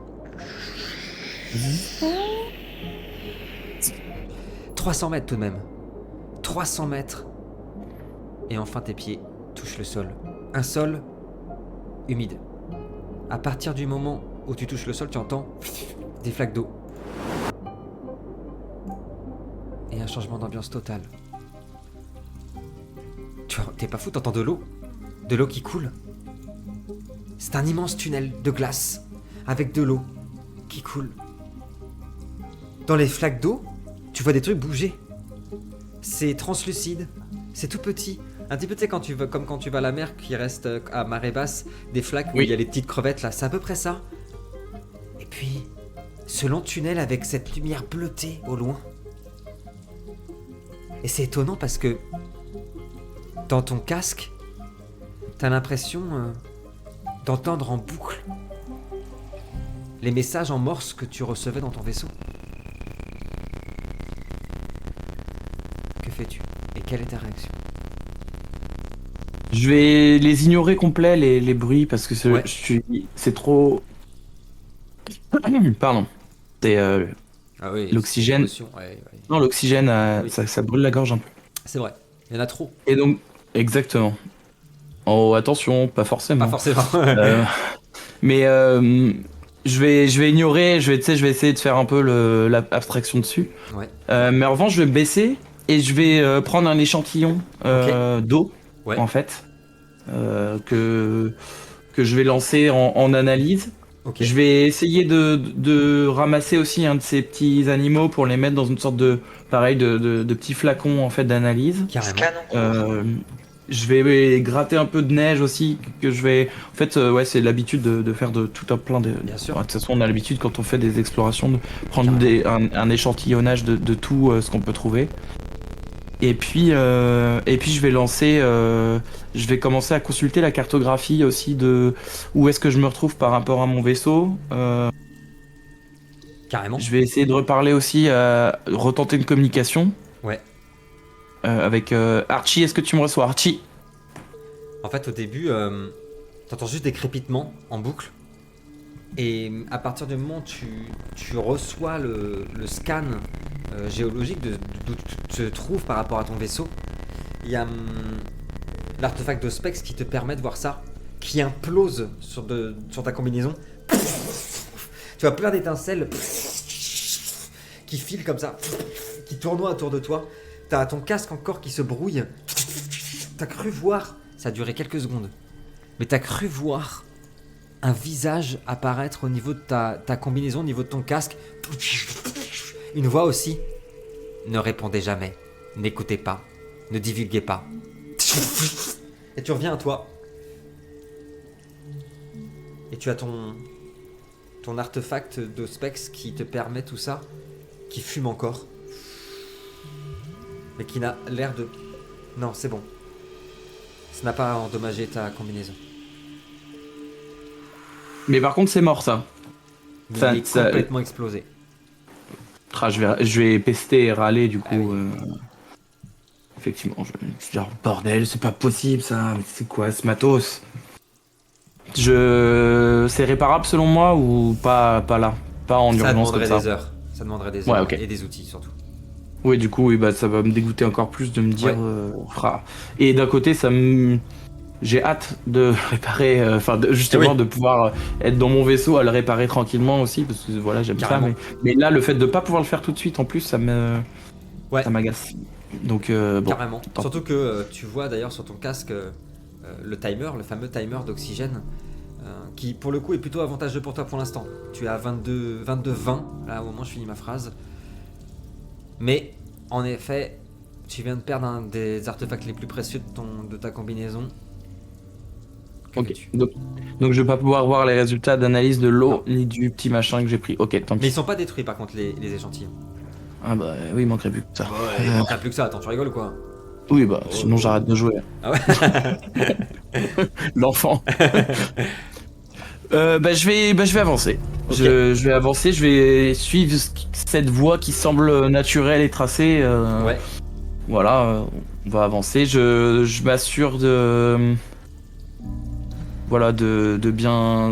300 mètres tout de même. 300 mètres. Et enfin tes pieds touchent le sol. Un sol humide. À partir du moment où tu touches le sol, tu entends des flaques d'eau. Et un changement d'ambiance total. T'es pas fou, t'entends de l'eau. De l'eau qui coule. C'est un immense tunnel de glace avec de l'eau qui coule. Dans les flaques d'eau, tu vois des trucs bouger. C'est translucide, c'est tout petit. Un petit peu, tu sais, comme quand tu vas à la mer, qui reste à marée basse, des flaques où Oui. il y a les petites crevettes là, c'est à peu près ça. Et puis, ce long tunnel avec cette lumière bleutée au loin. Et c'est étonnant parce que dans ton casque, t'as l'impression d'entendre en boucle les messages en morse que tu recevais dans ton vaisseau. Que fais-tu? Et quelle est ta réaction? Je vais les ignorer complets, les bruits, parce que Ouais. c'est trop... Pardon. C'est... Ah oui, L'oxygène. Non, l'oxygène, Oui. ça brûle la gorge un peu. C'est vrai, il y en a trop. Et donc, exactement. Oh, attention, pas forcément. Pas forcément. Mais je vais ignorer, tu sais, je vais essayer de faire un peu l'abstraction dessus. Ouais. Mais en revanche, je vais baisser et je vais prendre un échantillon d'eau, Ouais. en fait, que je vais lancer en analyse. Ok. Je vais essayer de ramasser aussi un de ces petits animaux pour les mettre dans une sorte de petits flacons en fait d'analyse. Carrément. Scan en cours. Je vais gratter un peu de neige aussi que je vais. En fait, ouais, c'est l'habitude de faire de tout un plein de. Bien sûr. Ouais, de toute façon, on a l'habitude quand on fait des explorations de prendre Carrément. un échantillonnage de tout ce qu'on peut trouver. Et puis je vais lancer. Je vais commencer à consulter la cartographie aussi de où est-ce que je me retrouve par rapport à mon vaisseau. Carrément. Je vais essayer de reparler aussi, retenter une communication. Ouais. Avec Archie. Est-ce que tu me reçois, Archie? En fait, au début, t'entends juste des crépitements en boucle. Et à partir du moment où tu reçois le scan géologique d'où tu te trouves par rapport à ton vaisseau, il y a l'artefact de Spex qui te permet de voir ça, qui implose sur ta combinaison. Tu vois plein d'étincelles qui filent comme ça, qui tournoient autour de toi. T'as ton casque encore qui se brouille. T'as cru voir, ça a duré quelques secondes, mais t'as cru voir un visage apparaître au niveau de ta combinaison, au niveau de ton casque. Une voix aussi. Ne répondez jamais, n'écoutez pas, ne divulguez pas. Et tu reviens à toi. Et tu as ton artefact de Spex qui te permet tout ça, qui fume encore. Mais qui n'a l'air de... Non, c'est bon. Ça n'a pas endommagé ta combinaison. Mais par contre, c'est mort ça. Il Ça- est ça- complètement explosé. Ah, je vais pester et râler du coup. Ah oui. Effectivement, je vais dire bordel, c'est pas possible ça. Mais c'est quoi ce matos? C'est réparable selon moi ou pas là? Pas en Ça urgence comme demanderait ça. des heures. Ça demanderait des Ouais, heures ok. et des outils surtout. Oui, du coup, oui, bah, ça va me dégoûter encore plus de me dire. Ouais. Et d'un côté, j'ai hâte de réparer, justement Oui. de pouvoir être dans mon vaisseau à le réparer tranquillement aussi, parce que voilà, j'aime ça. Carrément. Mais là, le fait de pas pouvoir le faire tout de suite, en plus, ça Ouais. m'agace. Donc, bon. Carrément. tant Surtout que tu vois d'ailleurs sur ton casque le timer, le fameux timer d'oxygène, qui pour le coup est plutôt avantageux pour toi pour l'instant. Tu es à 22-20, là au moment où je finis ma phrase. Mais en effet, tu viens de perdre un des artefacts les plus précieux de ta combinaison. Que Ok. fais-tu? Donc, je vais pas pouvoir voir les résultats d'analyse de l'eau Non. ni du petit machin que j'ai pris. Ok, tant Mais pis. ils sont pas détruits par contre les échantillons. Ah bah oui, il manquerait plus que ça. Il manquera plus que ça, attends, tu rigoles ou quoi? Oui, bah sinon j'arrête de jouer. Ah ouais. L'enfant. Je vais avancer. Ok. Je vais avancer, je vais suivre cette voie qui semble naturelle et tracée. Ouais. Voilà, on va avancer. Je m'assure de. Voilà, de bien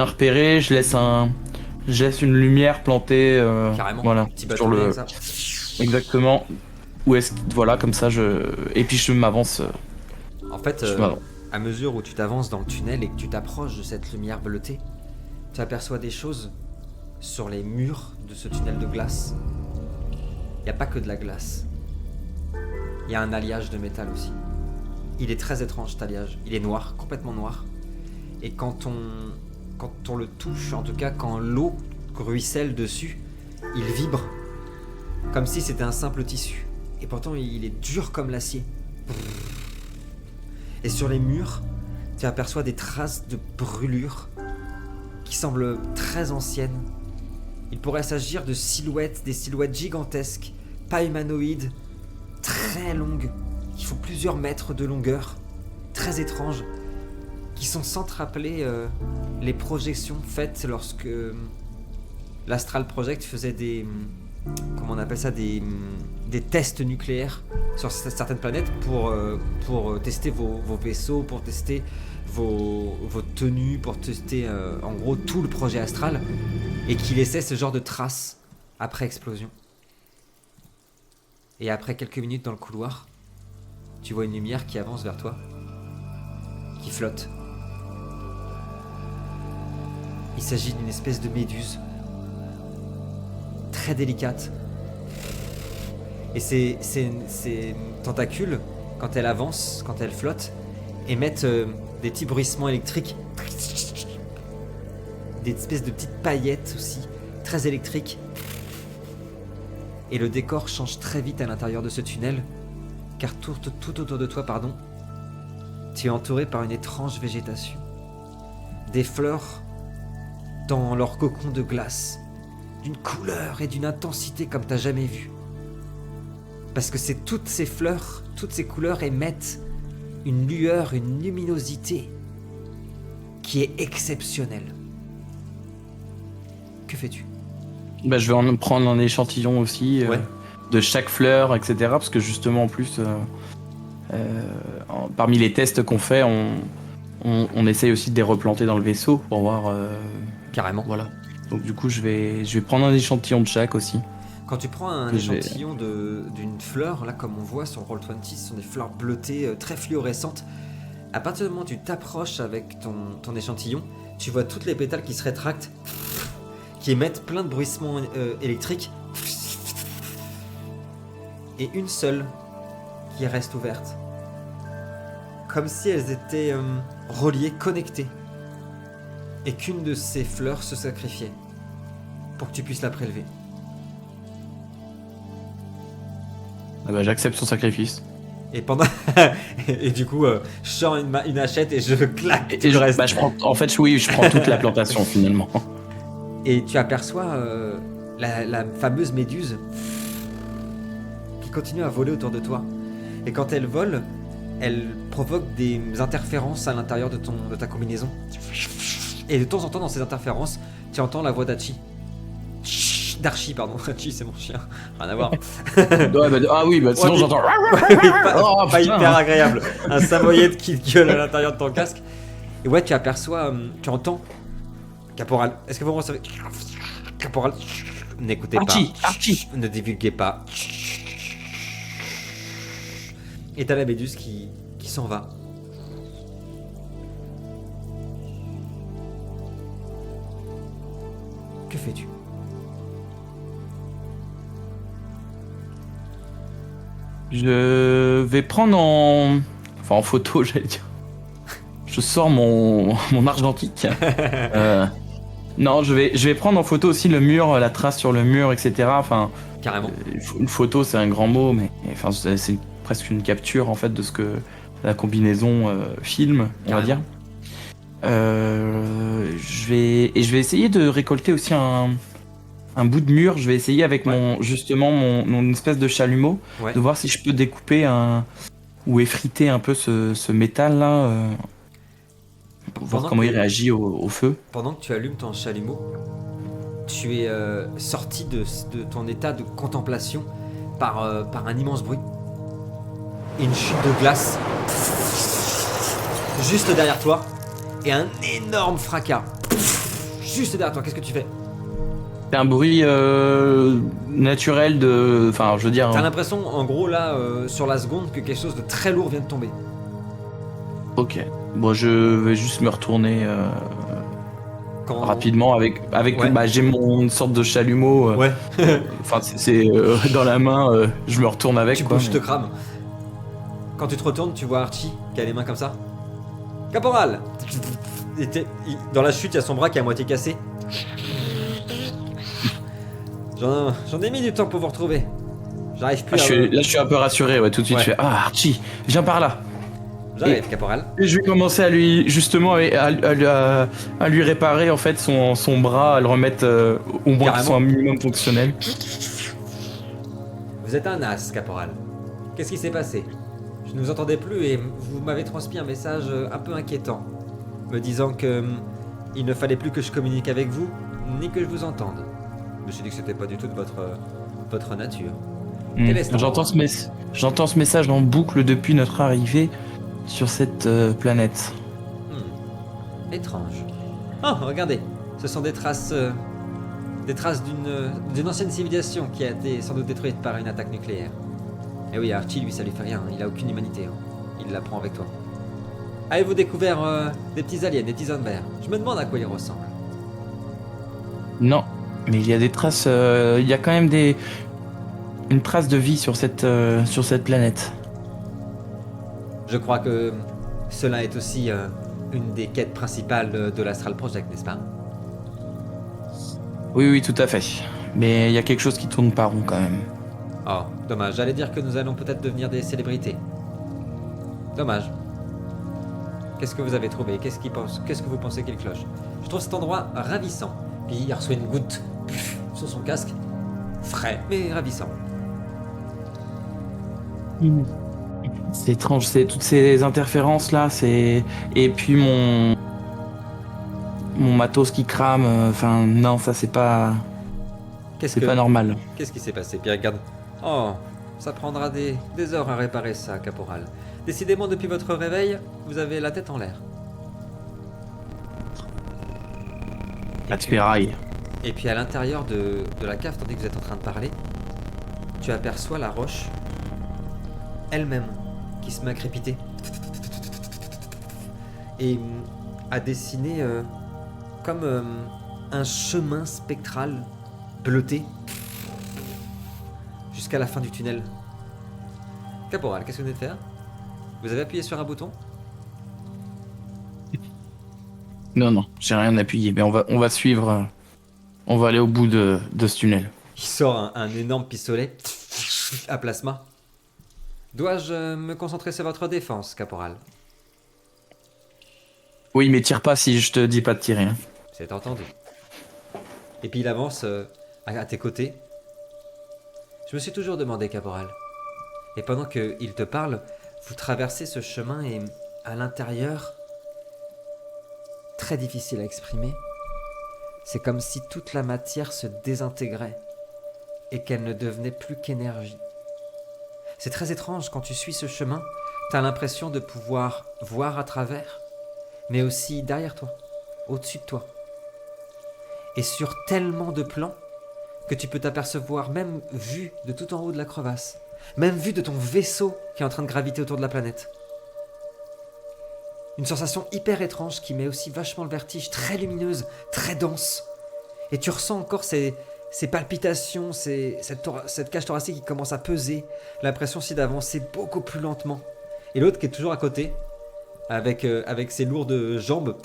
repérer. Je laisse une lumière plantée. Carrément. Voilà, Petit sur bâtonnet le. comme ça. Exactement. Où est-ce voilà, comme ça, et puis je m'avance. En fait, Je m'avance. à mesure où tu t'avances dans le tunnel et que tu t'approches de cette lumière bleutée, tu aperçois des choses sur les murs de ce tunnel de glace. Il n'y a pas que de la glace. Il y a un alliage de métal aussi. Il est très étrange cet alliage. Il est noir, complètement noir. Et quand on le touche, en tout cas quand l'eau ruisselle dessus, il vibre comme si c'était un simple tissu. Et pourtant il est dur comme l'acier. Et sur les murs, tu aperçois des traces de brûlures qui semblent très anciennes. Il pourrait s'agir de silhouettes, des silhouettes gigantesques, pas humanoïdes, très longues, qui font plusieurs mètres de longueur, très étranges, qui sont sans te rappeler les projections faites lorsque l'Astral Project faisait des... comment on appelle ça, des tests nucléaires sur certaines planètes pour tester vos vaisseaux, pour tester vos tenues, pour tester en gros tout le projet astral, et qui laissait ce genre de traces après explosion. Et après quelques minutes dans le couloir, tu vois une lumière qui avance vers toi, qui flotte. Il s'agit d'une espèce de méduse, très délicate. Et ces tentacules, quand elle avance, quand elle flotte, émettent des petits bruissements électriques. Des espèces de petites paillettes aussi, très électriques. Et le décor change très vite à l'intérieur de ce tunnel, car tout autour de toi, tu es entouré par une étrange végétation. Des fleurs dans leur cocon de glace, d'une couleur et d'une intensité comme t'as jamais vu. Parce que c'est toutes ces fleurs, toutes ces couleurs émettent une lueur, une luminosité qui est exceptionnelle. Que fais-tu ? Je vais en prendre un échantillon aussi Ouais. de chaque fleur, etc. Parce que justement, en plus, parmi les tests qu'on fait, on essaye aussi de les replanter dans le vaisseau pour voir. Carrément. Voilà. Donc du coup, je vais prendre un échantillon de chaque aussi. Quand tu prends un échantillon d'une fleur, là comme on voit sur Roll20, ce sont des fleurs bleutées, très fluorescentes. À partir du moment où tu t'approches avec ton échantillon, tu vois toutes les pétales qui se rétractent, qui émettent plein de bruissements électriques, et une seule qui reste ouverte. Comme si elles étaient reliées, connectées. Et qu'une de ces fleurs se sacrifiait pour que tu puisses la prélever. J'accepte son sacrifice. Et pendant et du coup, je sors une hachette et je claque. Et je reste. Je prends toute la plantation finalement. Et tu aperçois la fameuse méduse qui continue à voler autour de toi. Et quand elle vole, elle provoque des interférences à l'intérieur de ta combinaison. Et de temps en temps, dans ces interférences, tu entends la voix d'Archie. D'Archie, pardon. Archie, c'est mon chien. Rien à voir. Sinon Ouais, j'entends. Pas hyper agréable. Un samoyède qui gueule à l'intérieur de ton casque. Et ouais, tu aperçois, tu entends. Caporal, est-ce que vous recevez? Caporal, n'écoutez pas. Archie. Ne divulguez pas. Et t'as la méduse qui s'en va. Que fais-tu? Je vais prendre en photo, j'allais dire. Je sors mon argentique. Non, je vais prendre en photo aussi le mur, la trace sur le mur, etc. Enfin, Carrément. Une photo, c'est un grand mot, mais enfin, c'est presque une capture en fait de ce que la combinaison filme, on va dire. Je vais essayer de récolter aussi un bout de mur. Je vais essayer avec mon espèce de chalumeau de voir si je peux découper ou effriter un peu ce métal là. pour voir Pendant comment que- il réagit au feu. Pendant que tu allumes ton chalumeau, tu es sorti de ton état de contemplation par un immense bruit. Une chute de glace juste derrière toi et un énorme fracas juste derrière toi. Qu'est-ce que tu fais? C'est un bruit naturel de. Enfin, je veux dire. T'as l'impression, en gros, là, sur la seconde, que quelque chose de très lourd vient de tomber. Ok. Bon, je vais juste me retourner Quand... rapidement avec. Ouais. Bah, j'ai une sorte de chalumeau. Ouais. Enfin, c'est dans la main. Je me retourne avec. Tu quoi, bouges, mais- te crame. Quand tu te retournes, tu vois Archie qui a les mains comme ça. Caporal! Dans la chute, il y a son bras qui est à moitié cassé. J'en ai mis du temps pour vous retrouver. J'arrive plus Là, je suis un peu rassuré. Ouais, tout de suite, Ouais. je fais ah Archie, viens par là. J'arrive, caporal. Et je vais commencer à lui justement à lui réparer en fait son bras, à le remettre au moins qu'il Carrément. soit un minimum fonctionnel. Vous êtes un as, caporal. Qu'est-ce qui s'est passé? Je ne vous entendais plus et vous m'avez transmis un message un peu inquiétant, me disant que il ne fallait plus que je communique avec vous, ni que je vous entende. Je me suis dit que c'était pas du tout de votre nature. Quel est cet J'entends endroit j'entends ce message en boucle depuis notre arrivée sur cette planète. Étrange. Oh, regardez, ce sont des traces d'une ancienne civilisation qui a été sans doute détruite par une attaque nucléaire. Et oui, Archie, lui, ça lui fait rien, il a aucune humanité. Hein. Il la prend avec toi. Avez-vous découvert des petits aliens, des petits hommes verts? Je me demande à quoi ils ressemblent. Non, mais il y a des traces. Il y a quand même une trace de vie sur cette planète. Je crois que cela est aussi une des quêtes principales de l'Astral Project, n'est-ce pas? Oui, oui, tout à fait. Mais il y a quelque chose qui tourne pas rond quand même. Oh, dommage. J'allais dire que nous allons peut-être devenir des célébrités. Dommage. Qu'est-ce que vous avez trouvé? Qu'est-ce que vous pensez qu'il cloche? Je trouve cet endroit ravissant. Puis il reçoit une goutte sur son casque. Frais, mais ravissant. C'est étrange, c'est toutes ces interférences là, et puis mon matos qui crame. Enfin, non, ça c'est pas normal. Qu'est-ce qui s'est passé? Puis regarde. Oh, ça prendra des heures à réparer ça, caporal. Décidément, depuis votre réveil, vous avez la tête en l'air. La ferraille. Et puis à l'intérieur de la cave, tandis que vous êtes en train de parler, tu aperçois la roche elle-même qui se met à crépiter et à dessiner comme un chemin spectral bleuté jusqu'à la fin du tunnel. Caporal, qu'est-ce que vous venez de faire? Vous avez appuyé sur un bouton? Non, j'ai rien appuyé, mais on va suivre. On va aller au bout de ce tunnel. Il sort un énorme pistolet à plasma. Dois-je me concentrer sur votre défense, caporal? Oui, mais tire pas si je te dis pas de tirer. Hein. C'est entendu. Et puis il avance à tes côtés. Je me suis toujours demandé, caporal. Et pendant qu'il te parle, vous traversez ce chemin et à l'intérieur, très difficile à exprimer, c'est comme si toute la matière se désintégrait et qu'elle ne devenait plus qu'énergie. C'est très étrange, quand tu suis ce chemin, t'as l'impression de pouvoir voir à travers, mais aussi derrière toi, au-dessus de toi. Et sur tellement de plans que tu peux t'apercevoir, même vu de tout en haut de la crevasse, même vu de ton vaisseau qui est en train de graviter autour de la planète. Une sensation hyper étrange qui met aussi vachement le vertige, très lumineuse, très dense. Et tu ressens encore ces palpitations, cette cage thoracique qui commence à peser, l'impression aussi d'avancer beaucoup plus lentement. Et l'autre qui est toujours à côté, avec ses lourdes jambes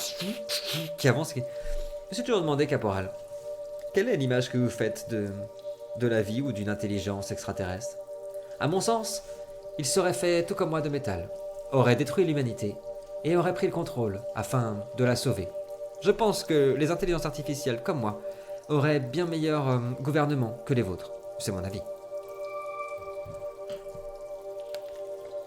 qui avancent. Je me suis toujours demandé, caporal, quelle est l'image que vous faites de la vie ou d'une intelligence extraterrestre? À mon sens, il serait fait tout comme moi de métal, aurait détruit l'humanité et aurait pris le contrôle afin de la sauver. Je pense que les intelligences artificielles comme moi auraient bien meilleur gouvernement que les vôtres. C'est mon avis.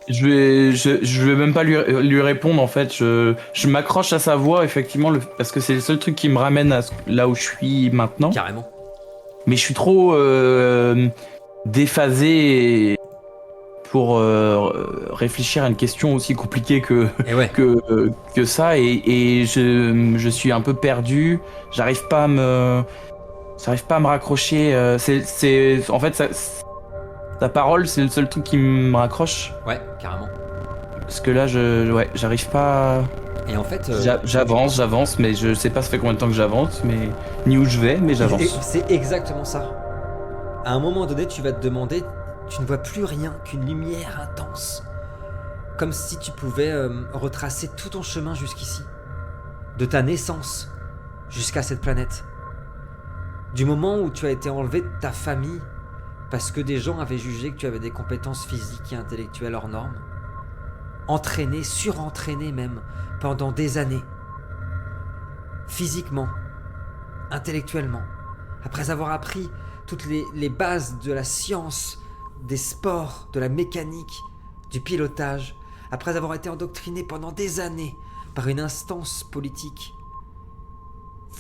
Je vais même pas lui répondre en fait. Je m'accroche à sa voix effectivement parce que c'est le seul truc qui me ramène à là où je suis maintenant. Carrément. Mais je suis trop déphasé pour réfléchir à une question aussi compliquée Et ouais. que ça et je suis un peu perdu. J'arrive pas à me raccrocher. En fait ta parole c'est le seul truc qui me raccroche. Ouais, carrément. Parce que là, ouais, j'arrive pas. Et en fait, J'avance, mais je sais pas ça fait combien de temps que j'avance, mais ni où je vais, mais j'avance. c'est exactement ça. À un moment donné, tu vas te demander, tu ne vois plus rien qu'une lumière intense. Comme si tu pouvais retracer tout ton chemin jusqu'ici. De ta naissance jusqu'à cette planète. Du moment où tu as été enlevé de ta famille parce que des gens avaient jugé que tu avais des compétences physiques et intellectuelles hors normes. Entraîné, surentraîné même, pendant des années. Physiquement, intellectuellement. Après avoir appris toutes les bases de la science, des sports, de la mécanique, du pilotage, après avoir été endoctriné pendant des années par une instance politique,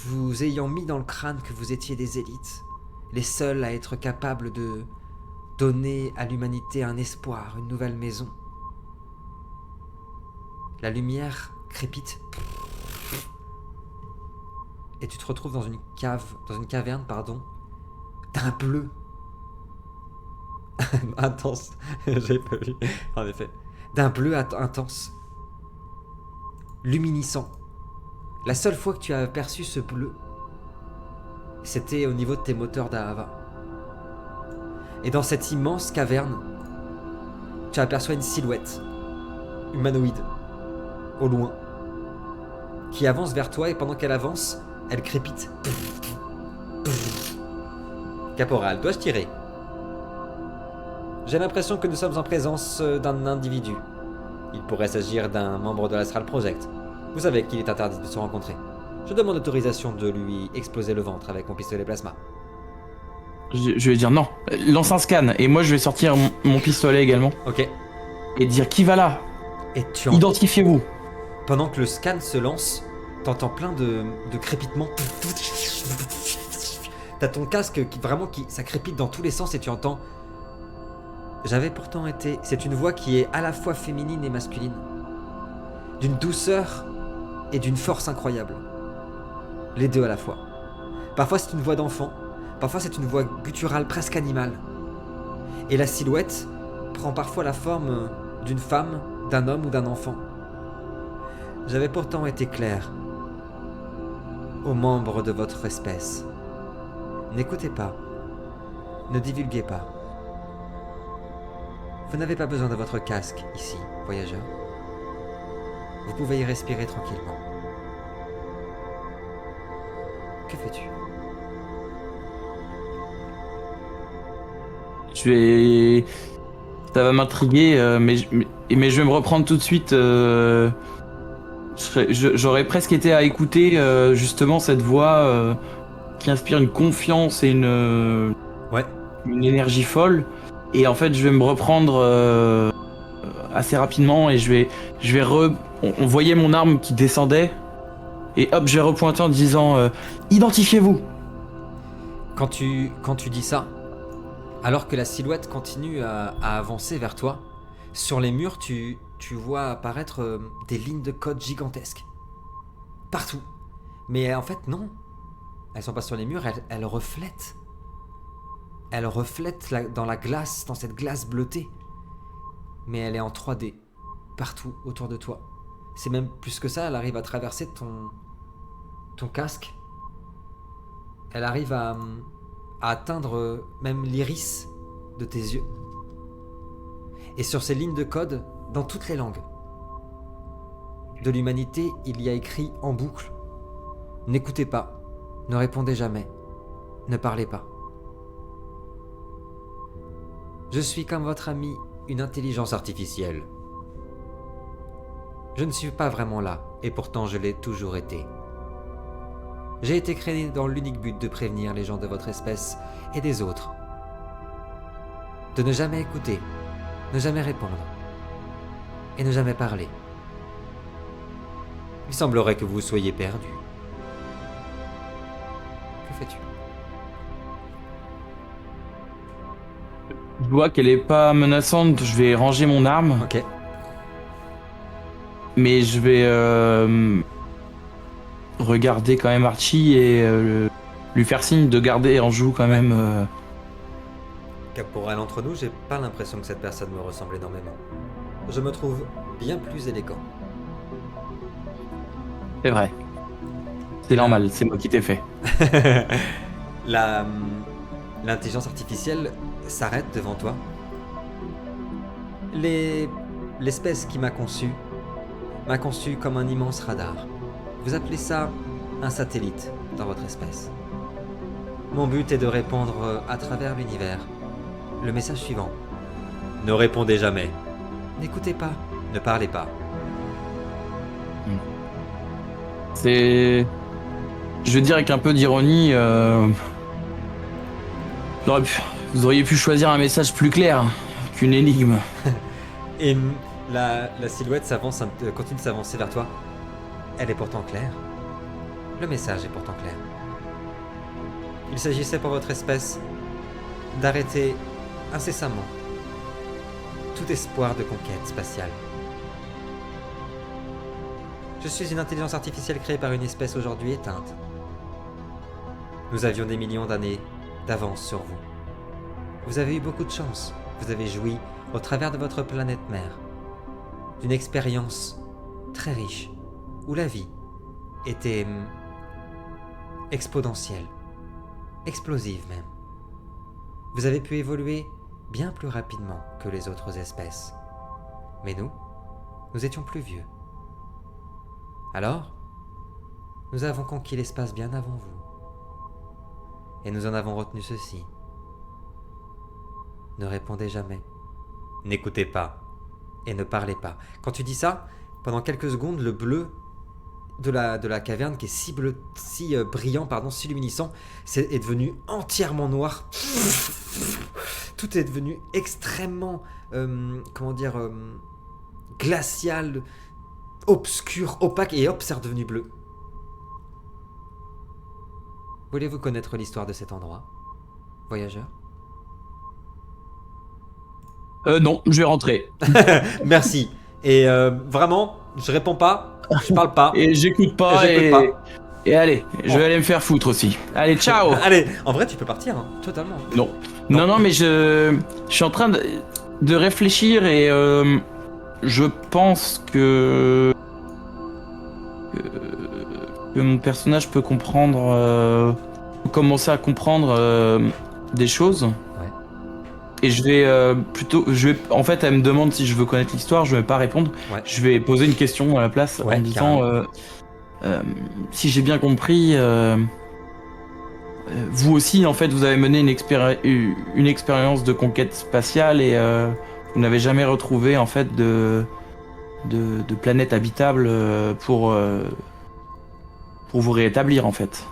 vous ayant mis dans le crâne que vous étiez des élites, les seuls à être capables de donner à l'humanité un espoir, une nouvelle maison. La lumière crépite et tu te retrouves dans une caverne, d'un bleu intense. J'ai pas vu, en effet. D'un bleu intense, luminiscent. La seule fois que tu as aperçu ce bleu, c'était au niveau de tes moteurs d'Ahava. Et dans cette immense caverne, tu aperçois une silhouette humanoïde, au loin, qui avance vers toi et pendant qu'elle avance, elle crépite. Caporal, dois-je tirer? J'ai l'impression que nous sommes en présence d'un individu. Il pourrait s'agir d'un membre de l'Astral Project. Vous savez qu'il est interdit de se rencontrer. Je demande l'autorisation de lui exploser le ventre avec mon pistolet plasma. Je vais dire non. Lance un scan et moi je vais sortir mon pistolet également. Ok. Et dire qui va là. Et tu Identifiez-vous. Pendant que le scan se lance, t'entends plein de crépitements. T'as ton casque ça crépite dans tous les sens et tu entends. J'avais pourtant été. C'est une voix qui est à la fois féminine et masculine, d'une douceur et d'une force incroyable. Les deux à la fois. Parfois c'est une voix d'enfant, parfois c'est une voix gutturale presque animale. Et la silhouette prend parfois la forme d'une femme, d'un homme ou d'un enfant. J'avais pourtant été clair aux membres de votre espèce. N'écoutez pas, ne divulguez pas. Vous n'avez pas besoin de votre casque ici, voyageur. Vous pouvez y respirer tranquillement. Que fais-tu? Ça va m'intriguer, mais je vais me reprendre tout de suite. J'aurais presque été à écouter justement cette voix qui inspire une confiance et une énergie folle. Et en fait, je vais me reprendre assez rapidement et on voyait mon arme qui descendait. Et hop, je vais repointer en disant identifiez-vous. Quand tu dis ça, alors que la silhouette continue à avancer vers toi, sur les murs, tu vois apparaître des lignes de code gigantesques. Partout. Mais en fait, non. Elles sont pas sur les murs, elles reflètent. Elle reflète dans la glace, dans cette glace bleutée. Mais elle est en 3D, partout autour de toi. C'est même plus que ça, elle arrive à traverser ton casque. Elle arrive à atteindre même l'iris de tes yeux. Et sur ces lignes de code, dans toutes les langues de l'humanité, il y a écrit en boucle: n'écoutez pas, ne répondez jamais, ne parlez pas. Je suis comme votre ami, une intelligence artificielle. Je ne suis pas vraiment là, et pourtant je l'ai toujours été. J'ai été créé dans l'unique but de prévenir les gens de votre espèce et des autres. De ne jamais écouter, ne jamais répondre. et ne jamais parler. Il semblerait que vous soyez perdu. Que fais-tu? Je vois qu'elle est pas menaçante, je vais ranger mon arme, Ok. mais je vais regarder quand même Archie et lui faire signe de garder en joue quand même. Caporal, entre nous, j'ai pas l'impression que cette personne me ressemble énormément. Je me trouve bien plus élégant. C'est vrai. C'est normal, c'est moi qui t'ai fait. L'intelligence artificielle s'arrête devant toi. L'espèce qui m'a conçu comme un immense radar. Vous appelez ça un satellite dans votre espèce. Mon but est de répondre à travers l'univers le message suivant. Ne répondez jamais. N'écoutez pas. Ne parlez pas. C'est... Je veux dire avec un peu d'ironie, vous auriez pu choisir un message plus clair qu'une énigme. Et la silhouette continue de s'avancer vers toi. Elle est pourtant claire. Le message est pourtant clair. Il s'agissait pour votre espèce d'arrêter incessamment tout espoir de conquête spatiale. Je suis une intelligence artificielle créée par une espèce aujourd'hui éteinte. Nous avions des millions d'années d'avance sur vous. Vous avez eu beaucoup de chance. Vous avez joui, au travers de votre planète mère, d'une expérience très riche, où la vie était exponentielle, explosive même. Vous avez pu évoluer bien plus rapidement que les autres espèces. Mais nous étions plus vieux. Alors, nous avons conquis l'espace bien avant vous. Et nous en avons retenu ceci. Ne répondez jamais. N'écoutez pas. Et ne parlez pas. Quand tu dis ça, pendant quelques secondes, le bleu de la caverne, qui est si bleu, si brillant, si luminescent, est devenu entièrement noir. Tout est devenu extrêmement, glacial, obscur, opaque, et hop, c'est redevenu bleu. Voulez-vous connaître l'histoire de cet endroit, voyageur? Non, je vais rentrer. Merci. Et vraiment, je réponds pas, je parle pas. Et j'écoute pas, et allez, je vais aller me faire foutre aussi. Allez, ciao. Allez, en vrai, tu peux partir, hein, totalement. Non, mais je suis en train de réfléchir et je pense que mon personnage peut commencer à comprendre des choses. Ouais. Et je vais en fait, elle me demande si je veux connaître l'histoire, je vais pas répondre. Ouais. Je vais poser une question à la place en disant si j'ai bien compris, vous aussi en fait vous avez mené une expérience de conquête spatiale et vous n'avez jamais retrouvé en fait de planète habitable pour vous rétablir en fait.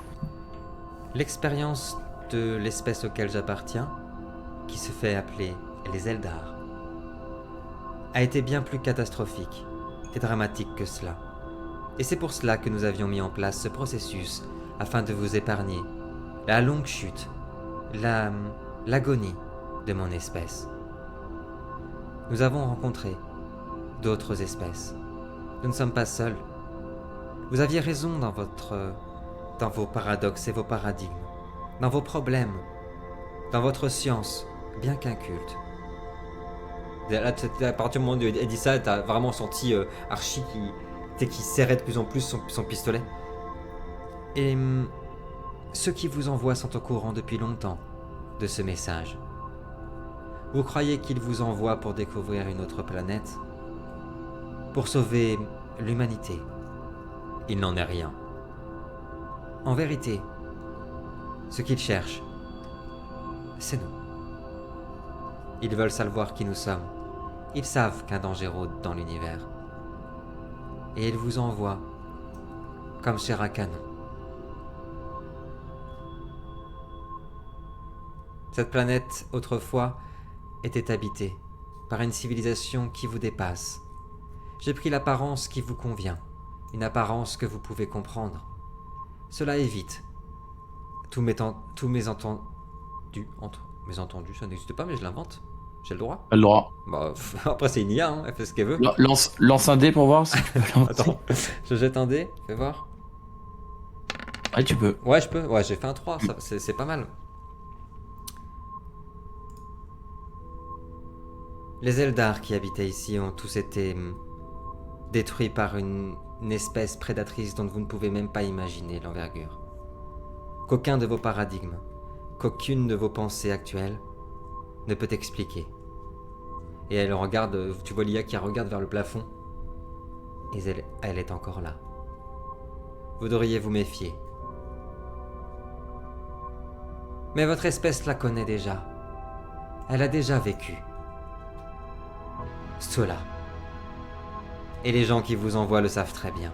L'expérience de l'espèce auquel j'appartiens, qui se fait appeler les Eldar, a été bien plus catastrophique et dramatique que cela. Et c'est pour cela que nous avions mis en place ce processus afin de vous épargner la longue chute, l'agonie de mon espèce. Nous avons rencontré d'autres espèces. Nous ne sommes pas seuls. Vous aviez raison dans vos paradoxes et vos paradigmes, dans vos problèmes, dans votre science, bien qu'inculte. Là, à partir du moment où elle dit ça, t'as vraiment senti Archie qui serrait de plus en plus son pistolet. Et ceux qui vous envoient sont au courant depuis longtemps de ce message. Vous croyez qu'ils vous envoient pour découvrir une autre planète? Pour sauver l'humanité? Il n'en est rien. En vérité, ce qu'ils cherchent, c'est nous. Ils veulent savoir qui nous sommes. Ils savent qu'un danger rôde dans l'univers. Et ils vous envoient comme chair à canon. Cette planète, autrefois, était habitée par une civilisation qui vous dépasse, J'ai pris l'apparence qui vous convient, une apparence que vous pouvez comprendre. Cela évite tous mes entendus. Mes entendus, ça n'existe pas, mais je l'invente. J'ai le droit. Elle l'aura. Bah, après, c'est une IA, hein, elle fait ce qu'elle veut. Lance un dé pour voir si tu peux lancer. Attends, je jette un dé, fais voir. Ouais, tu peux. Ouais, je peux. Ouais, j'ai fait un 3, c'est pas mal. Les Eldar qui habitaient ici ont tous été détruits par une espèce prédatrice dont vous ne pouvez même pas imaginer l'envergure. Qu'aucun de vos paradigmes, qu'aucune de vos pensées actuelles ne peut expliquer. Et elle regarde, tu vois l'IA qui regarde vers le plafond, et elle est encore là. Vous devriez vous méfier. Mais votre espèce la connaît déjà. Elle a déjà vécu cela. Et les gens qui vous envoient le savent très bien.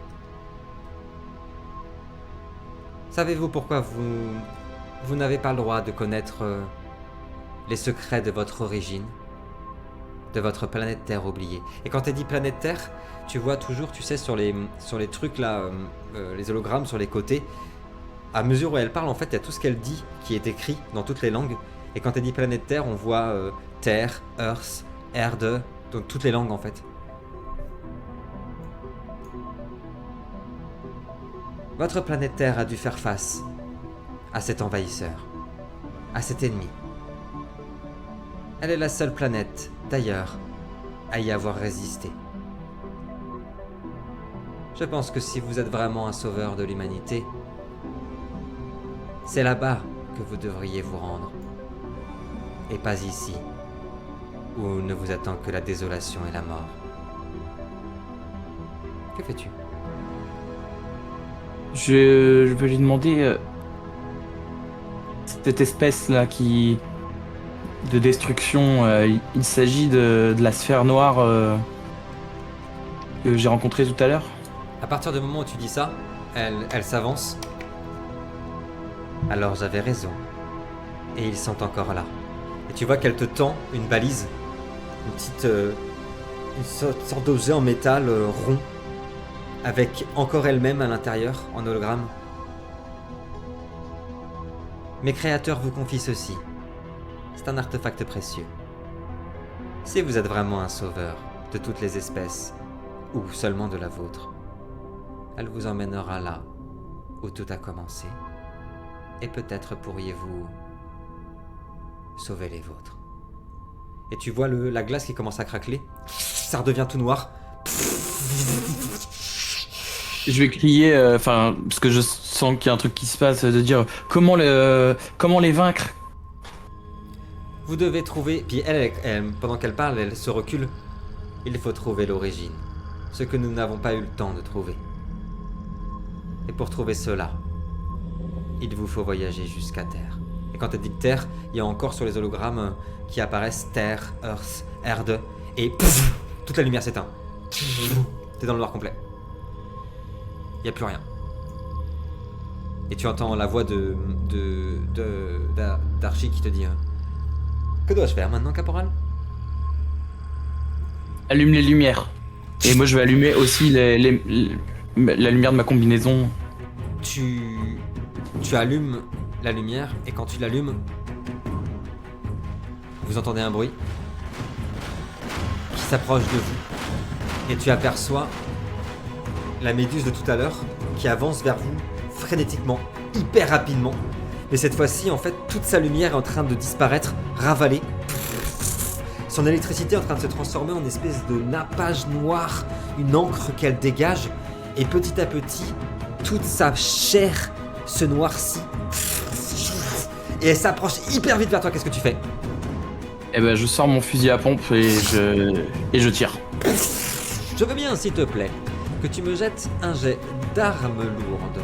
Savez-vous pourquoi vous n'avez pas le droit de connaître les secrets de votre origine, de votre planète Terre oubliée? Et quand elle dit planète Terre, tu vois toujours, tu sais, sur les trucs là, les hologrammes sur les côtés, à mesure où elle parle, en fait, il y a tout ce qu'elle dit qui est écrit dans toutes les langues. Et quand elle dit planète Terre, on voit Terre, Earth, Erde, donc toutes les langues en fait. Votre planète Terre a dû faire face à cet envahisseur, à cet ennemi. Elle est la seule planète, d'ailleurs, à y avoir résisté. Je pense que si vous êtes vraiment un sauveur de l'humanité, c'est là-bas que vous devriez vous rendre, et pas ici, où ne vous attend que la désolation et la mort. Que fais-tu? Je vais lui demander cette espèce là de destruction. Il s'agit de la sphère noire que j'ai rencontrée tout à l'heure. À partir du moment où tu dis ça, elle s'avance. Alors j'avais raison. Et ils sont encore là. Et tu vois qu'elle te tend une balise, une sorte d'objet en métal rond, avec encore elle-même à l'intérieur, en hologramme. Mes créateurs vous confient ceci. C'est un artefact précieux. Si vous êtes vraiment un sauveur de toutes les espèces, ou seulement de la vôtre, elle vous emmènera là où tout a commencé. Et peut-être pourriez-vous sauver les vôtres. Et tu vois la glace qui commence à craqueler. Ça redevient tout noir. Je vais crier, parce que je sens qu'il y a un truc qui se passe, de dire comment les vaincre. Vous devez trouver... Puis elle, pendant qu'elle parle, elle se recule. Il faut trouver l'origine. Ce que nous n'avons pas eu le temps de trouver. Et pour trouver cela, il vous faut voyager jusqu'à Terre. Et quand elle dit Terre, il y a encore sur les hologrammes qui apparaissent Terre, Earth, Erde, et pouf, toute la lumière s'éteint. T'es dans le noir complet. Il n'y a plus rien. Et tu entends la voix d'Archie qui te dit que dois-je faire maintenant, caporal? Allume les lumières. Et moi je vais allumer aussi la lumière de ma combinaison. Tu allumes la lumière et quand tu l'allumes, vous entendez un bruit qui s'approche de vous. Et tu aperçois la méduse de tout à l'heure qui avance vers vous frénétiquement, hyper rapidement. Mais cette fois-ci, en fait, toute sa lumière est en train de disparaître, ravalée. Son électricité est en train de se transformer en espèce de nappage noir, une encre qu'elle dégage. Et petit à petit, toute sa chair se noircit. Et elle s'approche hyper vite vers toi. Qu'est-ce que tu fais? Eh ben, je sors mon fusil à pompe et je tire. Je veux bien, s'il te plaît, que tu me jettes un jet d'arme lourde.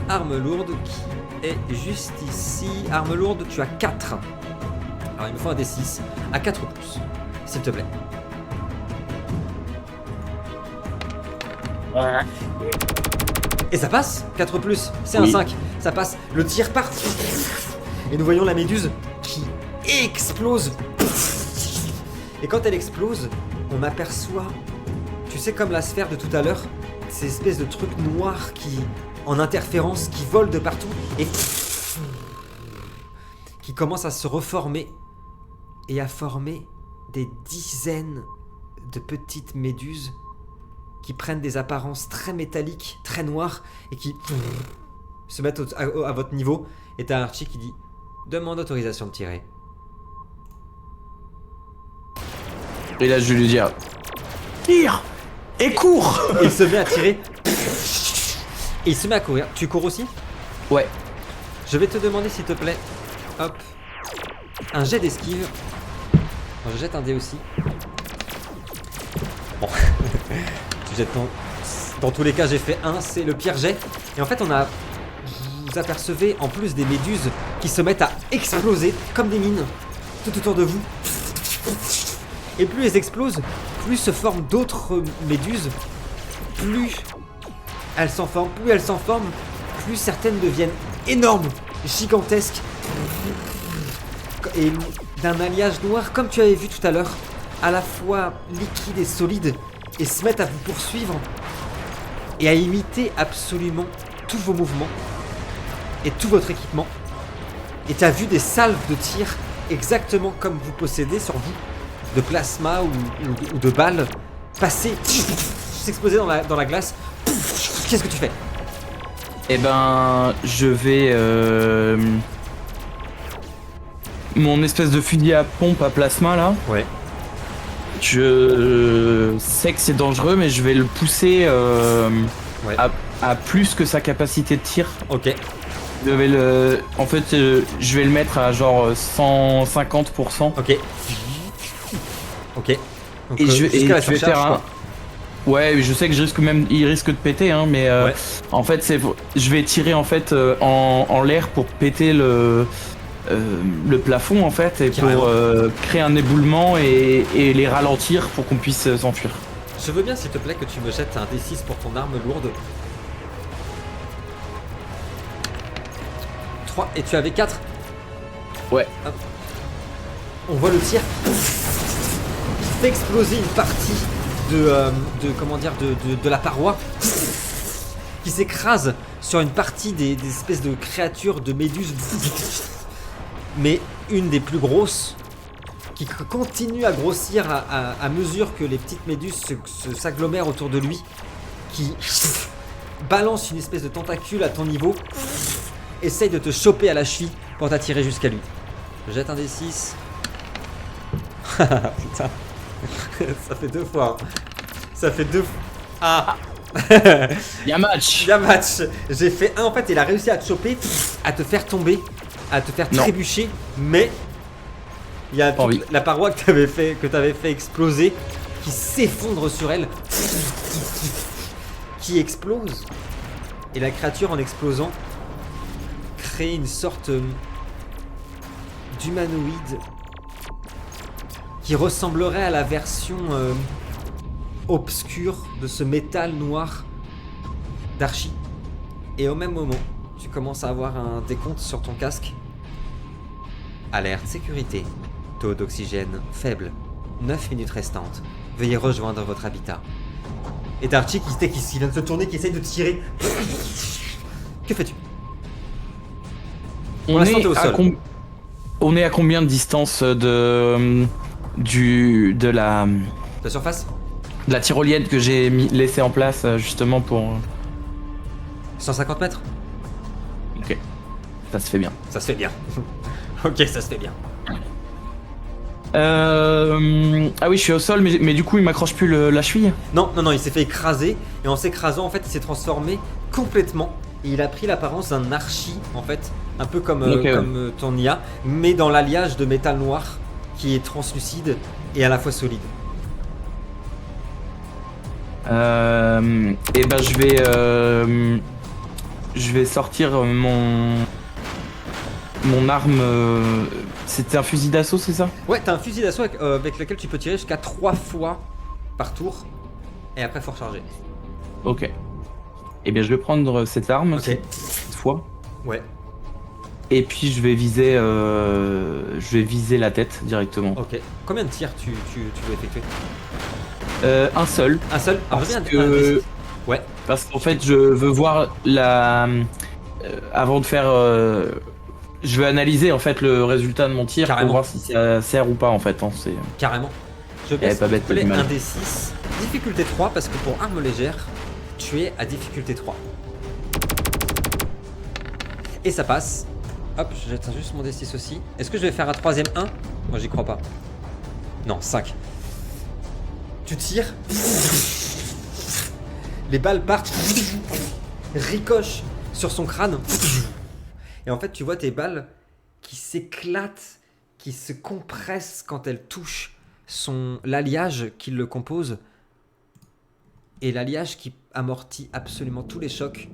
Arme lourde qui est juste ici. Arme lourde, tu as 4. Alors il me faut un D6 à 4 ou plus, s'il te plaît. Et ça passe, 4 plus, c'est un 5. Ça passe, le tir part. Et nous voyons la méduse qui explose. Et quand elle explose, on aperçoit, tu sais, comme la sphère de tout à l'heure, ces espèces de trucs noirs qui, en interférence, qui volent de partout et qui commencent à se reformer et à former des dizaines de petites méduses qui prennent des apparences très métalliques, très noires et qui se mettent à votre niveau. Et t'as Archie qui dit « Demande autorisation de tirer ». Et là, je vais lui dire tire et cours. Et il se met à tirer. Et il se met à courir. Tu cours aussi? Ouais. Je vais te demander s'il te plaît, hop, un jet d'esquive. Je jette un dé aussi. Bon. Tu jettes dans tous les cas, j'ai fait 1, c'est le pire jet. Et en fait, vous apercevez en plus des méduses qui se mettent à exploser comme des mines tout autour de vous. Et plus elles explosent, plus se forment d'autres méduses. Plus elles s'en forment, plus certaines deviennent énormes, gigantesques. Et d'un alliage noir, comme tu avais vu tout à l'heure, à la fois liquide et solide, et se mettent à vous poursuivre et à imiter absolument tous vos mouvements et tout votre équipement. Et tu as vu des salves de tir exactement comme vous possédez sur vous, de plasma ou de balles, passer, s'exploser dans la glace. Qu'est-ce que tu fais? Eh ben, je vais... Mon espèce de fusil à pompe à plasma, là. Ouais. Je sais que c'est dangereux, mais je vais le pousser Ouais. à plus que sa capacité de tir. Ok. Je vais le... En fait, je vais le mettre à genre 150%. Ok. Ok. Donc, Et je jusqu'à la vais surcharge, faire un... quoi. Ouais, je sais que il risque de péter, hein, mais Ouais. en fait, je vais tirer en fait en l'air pour péter le plafond en fait, et Carrément. pour créer un éboulement et les ralentir pour qu'on puisse s'enfuir. Je veux bien, s'il te plaît, que tu me jettes un D6 pour ton arme lourde. 3, et tu avais 4. Ouais. Hop. On voit le tir qui fait exploser une partie de la paroi, qui s'écrase sur une partie des espèces de créatures, de méduses, mais une des plus grosses, qui continue à grossir à mesure que les petites méduses s'agglomèrent autour de lui, qui balance une espèce de tentacule à ton niveau, essaye de te choper à la cheville pour t'attirer jusqu'à lui. Jette un des 6. Putain. Ça fait 2 fois. Ça fait 2 fois. Ah. Y'a match. Bien match. J'ai fait 1 en fait, il a réussi à te choper, à te faire tomber, à te faire Non. trébucher, mais il y a Pas envie. la paroi que t'avais fait exploser, qui s'effondre sur elle, qui explose. Et la créature, en explosant, crée une sorte d'humanoïde qui ressemblerait à la version obscure de ce métal noir d'Archie. Et au même moment, tu commences à avoir un décompte sur ton casque. Alerte sécurité. Taux d'oxygène faible. 9 minutes restantes. Veuillez rejoindre votre habitat. Et t'as Archie qui vient de se tourner, qui essaye de tirer. Que fais-tu? Pour l'instant, t'es au sol. On est à combien de distance de la La surface? tyrolienne que j'ai laissée en place justement pour... 150 mètres? Ok, ça se fait bien. Ça se fait bien. Ok, ça se fait bien. Ah oui, je suis au sol, mais du coup, il m'accroche plus la cheville. Non, il s'est fait écraser. Et en s'écrasant, en fait, il s'est transformé complètement. Et il a pris l'apparence d'un archi, en fait. Un peu comme, Ok, ouais. comme ton IA. Mais dans l'alliage de métal noir qui est translucide et à la fois solide. Et ben, je vais sortir mon arme. C'était un fusil d'assaut, c'est ça? Ouais, t'as un fusil d'assaut avec lequel tu peux tirer jusqu'à 3 fois par tour. Et après, faut recharger. Ok. Et bien, je vais prendre cette arme Ok. cette fois. Ouais. Et puis, je vais viser la tête directement. Ok. Combien de tirs tu veux effectuer? Un seul. Un seul. Parce Reviens que... Ouais. Parce qu'en fait, je veux voir la... avant de faire... je veux analyser en fait le résultat de mon tir Carrément. pour voir si ça sert ou pas en fait. Hein, c'est... Carrément. Je baisse pas s'il bête, te plaît l'animal. un D6. Difficulté 3 parce que pour arme légère, tu es à difficulté 3. Et ça passe. Hop, j'éteins juste mon D6 aussi. Est-ce que je vais faire un troisième 1? Moi j'y crois pas. Non, 5. Tu tires. Les balles partent. Ricochent sur son crâne. Et en fait tu vois tes balles qui s'éclatent, qui se compressent quand elles touchent l'alliage qui le compose. Et l'alliage qui amortit absolument tous les chocs.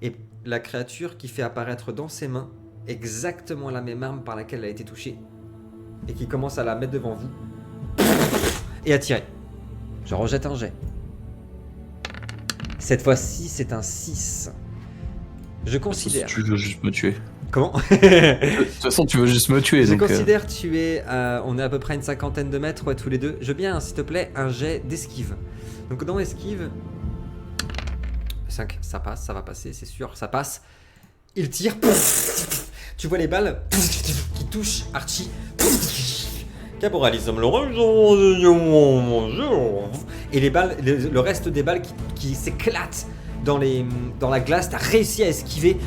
Et la créature qui fait apparaître dans ses mains exactement la même arme par laquelle elle a été touchée. Et qui commence à la mettre devant vous. Et à tirer. Je rejette un jet. Cette fois-ci, c'est un 6. Je considère... Tu veux juste me tuer. Comment? De toute façon, tu veux juste me tuer. Je donc, considère tu es... on est à peu près une cinquantaine de mètres, ouais, tous les deux. Je veux bien, s'il te plaît, un jet d'esquive. Donc dans esquive... 5, ça passe, ça va passer, c'est sûr, ça passe. Il tire. Tu vois les balles qui touchent Archie. Caporalisme et les balles, le reste des balles qui s'éclatent dans la glace. T'as réussi à esquiver.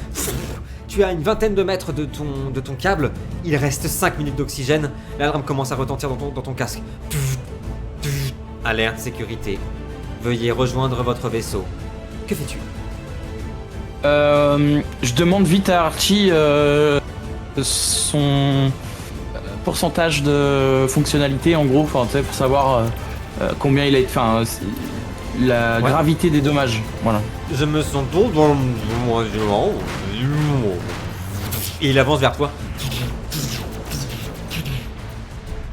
Tu as une vingtaine de mètres de ton câble. Il reste 5 minutes d'oxygène. L'alarme commence à retentir dans ton casque. Alerte sécurité. Veuillez rejoindre votre vaisseau. Que fais-tu? Je demande vite à Archie son pourcentage de fonctionnalité en gros, enfin, pour savoir combien il a été, enfin la gravité des dommages. Voilà. Je me sens tout dans et il avance vers toi.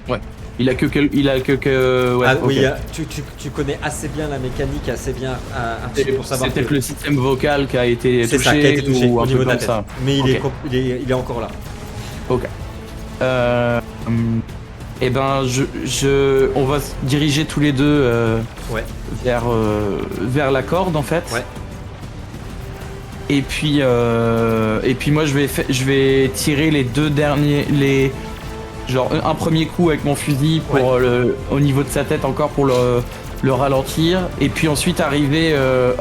Ouais. Il a que ouais, Ah, ok. oui, tu connais assez bien la mécanique, assez bien Archie pour savoir C'est peut-être que le système vocal qui a été touché, c'est ça qui a été touché ou au un niveau peu de la comme tête. ça. Mais Ok. il est encore là. Ok. Et ben, on va se diriger tous les deux Ouais. vers la corde en fait. Ouais. Et puis moi je vais tirer les deux derniers, genre un premier coup avec mon fusil pour au niveau de sa tête encore pour le ralentir, et puis ensuite arriver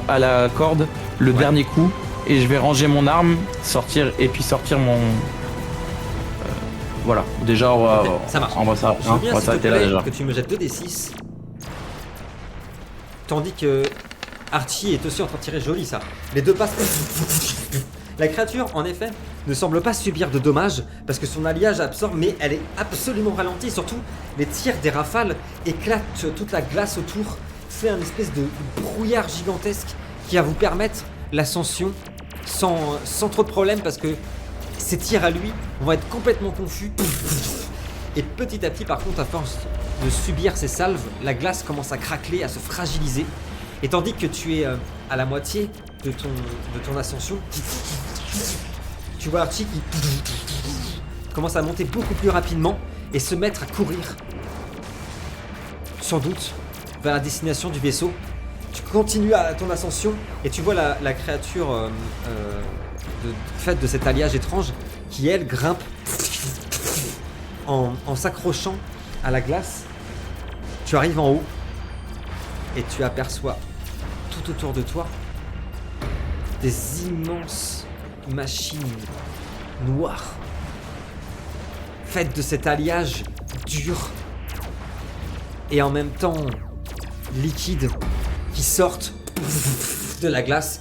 à la corde le dernier coup, et je vais ranger mon arme, sortir mon voilà, déjà on va, ça marche. on va Je veux bien, on va s'il te s'arrêter là plaît, déjà. que tu me jettes 2d6. Tandis que Archie est aussi en train de tirer, joli ça. Les deux passent. La créature, en effet, ne semble pas subir de dommages parce que son alliage absorbe, mais elle est absolument ralentie. Surtout, les tirs des rafales éclatent toute la glace autour, fait un espèce de brouillard gigantesque qui va vous permettre l'ascension sans trop de problèmes parce que ces tirs à lui vont être complètement confus. Et petit à petit, par contre, à force de subir ces salves, la glace commence à craqueler, à se fragiliser. Et tandis que tu es à la moitié de ton ascension, tu vois Archie qui commence à monter beaucoup plus rapidement et se mettre à courir, sans doute, vers la destination du vaisseau. Tu continues à ton ascension et tu vois la créature faite de cet alliage étrange qui, elle, grimpe en s'accrochant à la glace. Tu arrives en haut et tu aperçois tout autour de toi des immenses machines noires faites de cet alliage dur et en même temps liquide qui sortent de la glace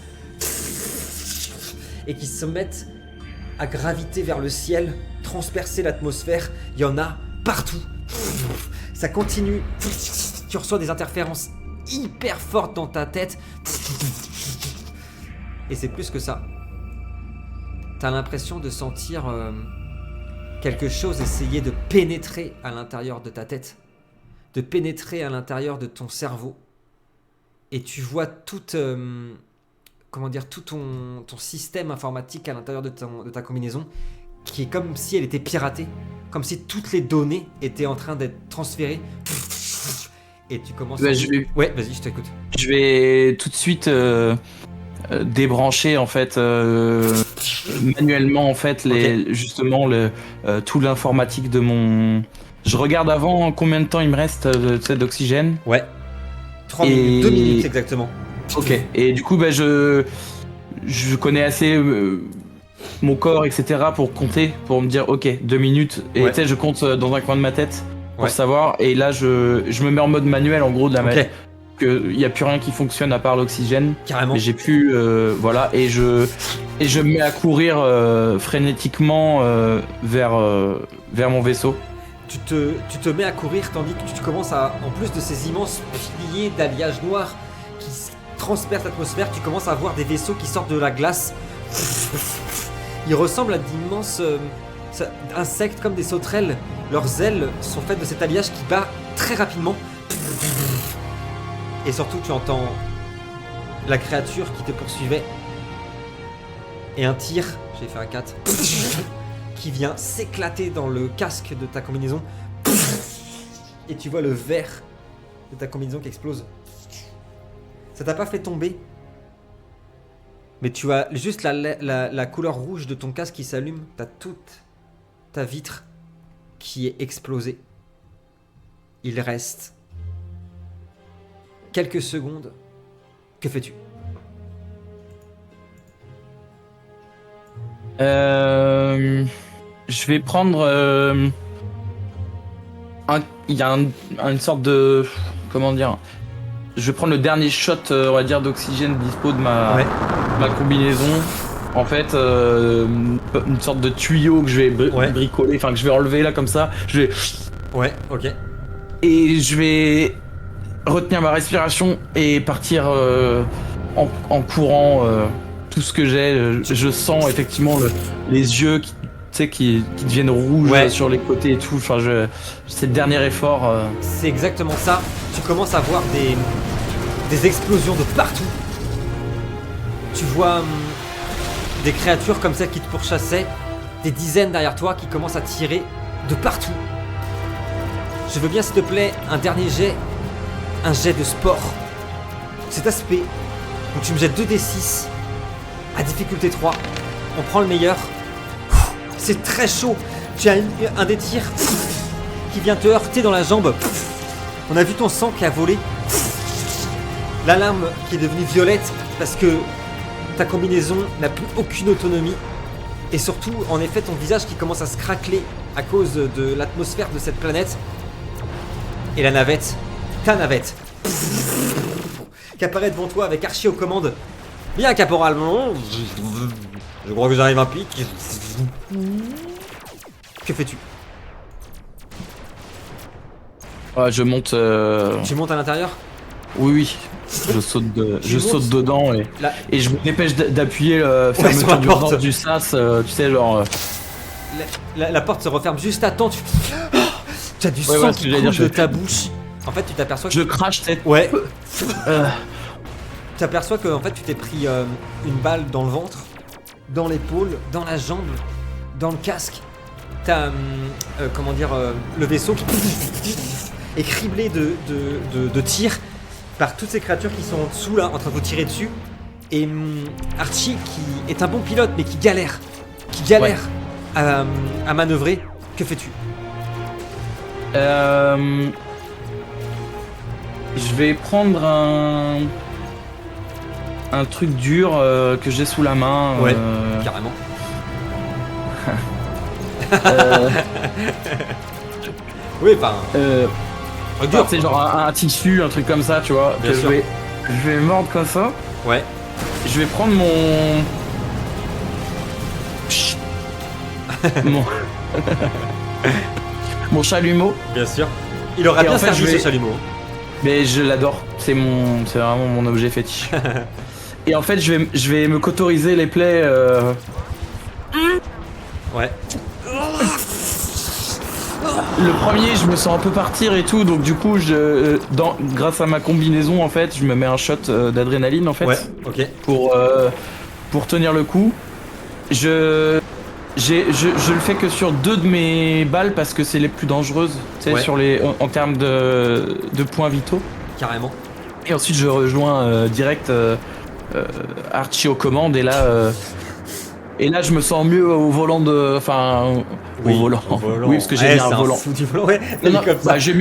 et qui se mettent à graviter vers le ciel, transpercer l'atmosphère. Il y en a partout. Ça continue. Tu reçois des interférences hyper fortes dans ta tête. Et c'est plus que ça. T'as l'impression de sentir quelque chose essayer de pénétrer à l'intérieur de ta tête, de pénétrer à l'intérieur de ton cerveau. Et tu vois tout ton système informatique à l'intérieur de ta combinaison qui est comme si elle était piratée, comme si toutes les données étaient en train d'être transférées Et tu commences. Bah, je vais- Ouais, vas-y, je t'écoute. Je vais tout de suite débrancher en fait manuellement en fait justement tout l'informatique de mon. Je regarde avant combien de temps il me reste tu sais, d'oxygène. Ouais. 3 Et- minutes, 2 minutes exactement. Ok. Et du coup bah je connais assez mon corps etc pour compter pour me dire ok 2 minutes et Ouais. tu sais je compte dans un coin de ma tête pour Ouais. savoir et là je me mets en mode manuel en gros de la Ok, que il y a plus rien qui fonctionne à part l'oxygène. carrément. Mais j'ai pu voilà et je me mets à courir frénétiquement vers mon vaisseau. Tu te mets à courir tandis que tu commences à, en plus de ces immenses piliers d'alliage noir qui transpercent l'atmosphère, tu commences à voir des vaisseaux qui sortent de la glace. Ils ressemblent à d'immenses insectes comme des sauterelles. Leurs ailes sont faites de cet alliage qui bat très rapidement. Et surtout, tu entends la créature qui te poursuivait. Et un tir, j'ai fait un 4, qui vient s'éclater dans le casque de ta combinaison. Et tu vois le verre de ta combinaison qui explose. Ça t'a pas fait tomber. Mais tu as juste la couleur rouge de ton casque qui s'allume. T'as toute ta vitre qui est explosée. Il reste quelques secondes. Que fais-tu? Je vais prendre il y a une sorte de comment dire, je vais prendre le dernier shot on va dire d'oxygène dispo de ma combinaison en fait une sorte de tuyau que je vais bricoler enfin que je vais enlever là comme ça Ouais, ok. et je vais retenir ma respiration et partir en courant tout ce que j'ai. Je sens effectivement les yeux qui deviennent rouges sur les côtés et tout. Enfin, c'est le dernier effort. C'est exactement ça. Tu commences à voir des explosions de partout. Tu vois des créatures comme celles qui te pourchassaient, des dizaines derrière toi qui commencent à tirer de partout. Je veux bien, s'il te plaît, un dernier jet. Un jet de sport. Cet aspect où tu me jettes 2d6 à difficulté 3. On prend le meilleur. C'est très chaud. Tu as un des tirs qui vient te heurter dans la jambe. On a vu ton sang qui a volé. La lame qui est devenue violette parce que ta combinaison n'a plus aucune autonomie. Et surtout, en effet, ton visage qui commence à se craqueler à cause de l'atmosphère de cette planète. Et la navette, ta navette, qui apparaît devant toi avec Archie aux commandes. Bien, caporal, je crois que j'arrive à pic. Que fais-tu? Je monte. Tu montes à l'intérieur? Oui. Je saute dedans et je me dépêche d'appuyer sur la fermeture porte du sas, tu sais genre. La porte se referme juste à temps. Tu as du sang qui coule de ta bouche. En fait, tu t'aperçois que... Je crache cette... Ouais. Tu t'aperçois que en fait, tu t'es pris une balle dans le ventre, dans l'épaule, dans la jambe, dans le casque. T'as, le vaisseau qui est criblé de tirs par toutes ces créatures qui sont en dessous, là, en train de vous tirer dessus. Et Archie, qui est un bon pilote, mais qui galère à manœuvrer. Que fais-tu? Je vais prendre un truc dur que j'ai sous la main. Ouais, carrément. Oui, enfin. Dur, c'est genre un tissu, un truc comme ça, tu vois. Bien sûr. Je vais mordre comme ça. Ouais. Je vais prendre mon mon chalumeau. Bien sûr. Il aura bien servi ce chalumeau. Mais je l'adore. C'est vraiment mon objet fétiche. Et en fait, je vais me cauteriser les plaies. Ouais. Le premier, je me sens un peu partir et tout, donc du coup, grâce à ma combinaison, en fait, je me mets un shot d'adrénaline, en fait. Ouais, ok. Pour tenir le coup. Je Je le fais que sur 2 de mes balles parce que c'est les plus dangereuses, tu sais, Ouais. en termes de points vitaux. Carrément. Et ensuite, je rejoins direct Archie aux commandes. Et là, je me sens mieux au volant de. Enfin, au volant. Oui, parce que j'ai mis un volant. Du volant, ouais. Non, non, Comme ça. bah, j'ai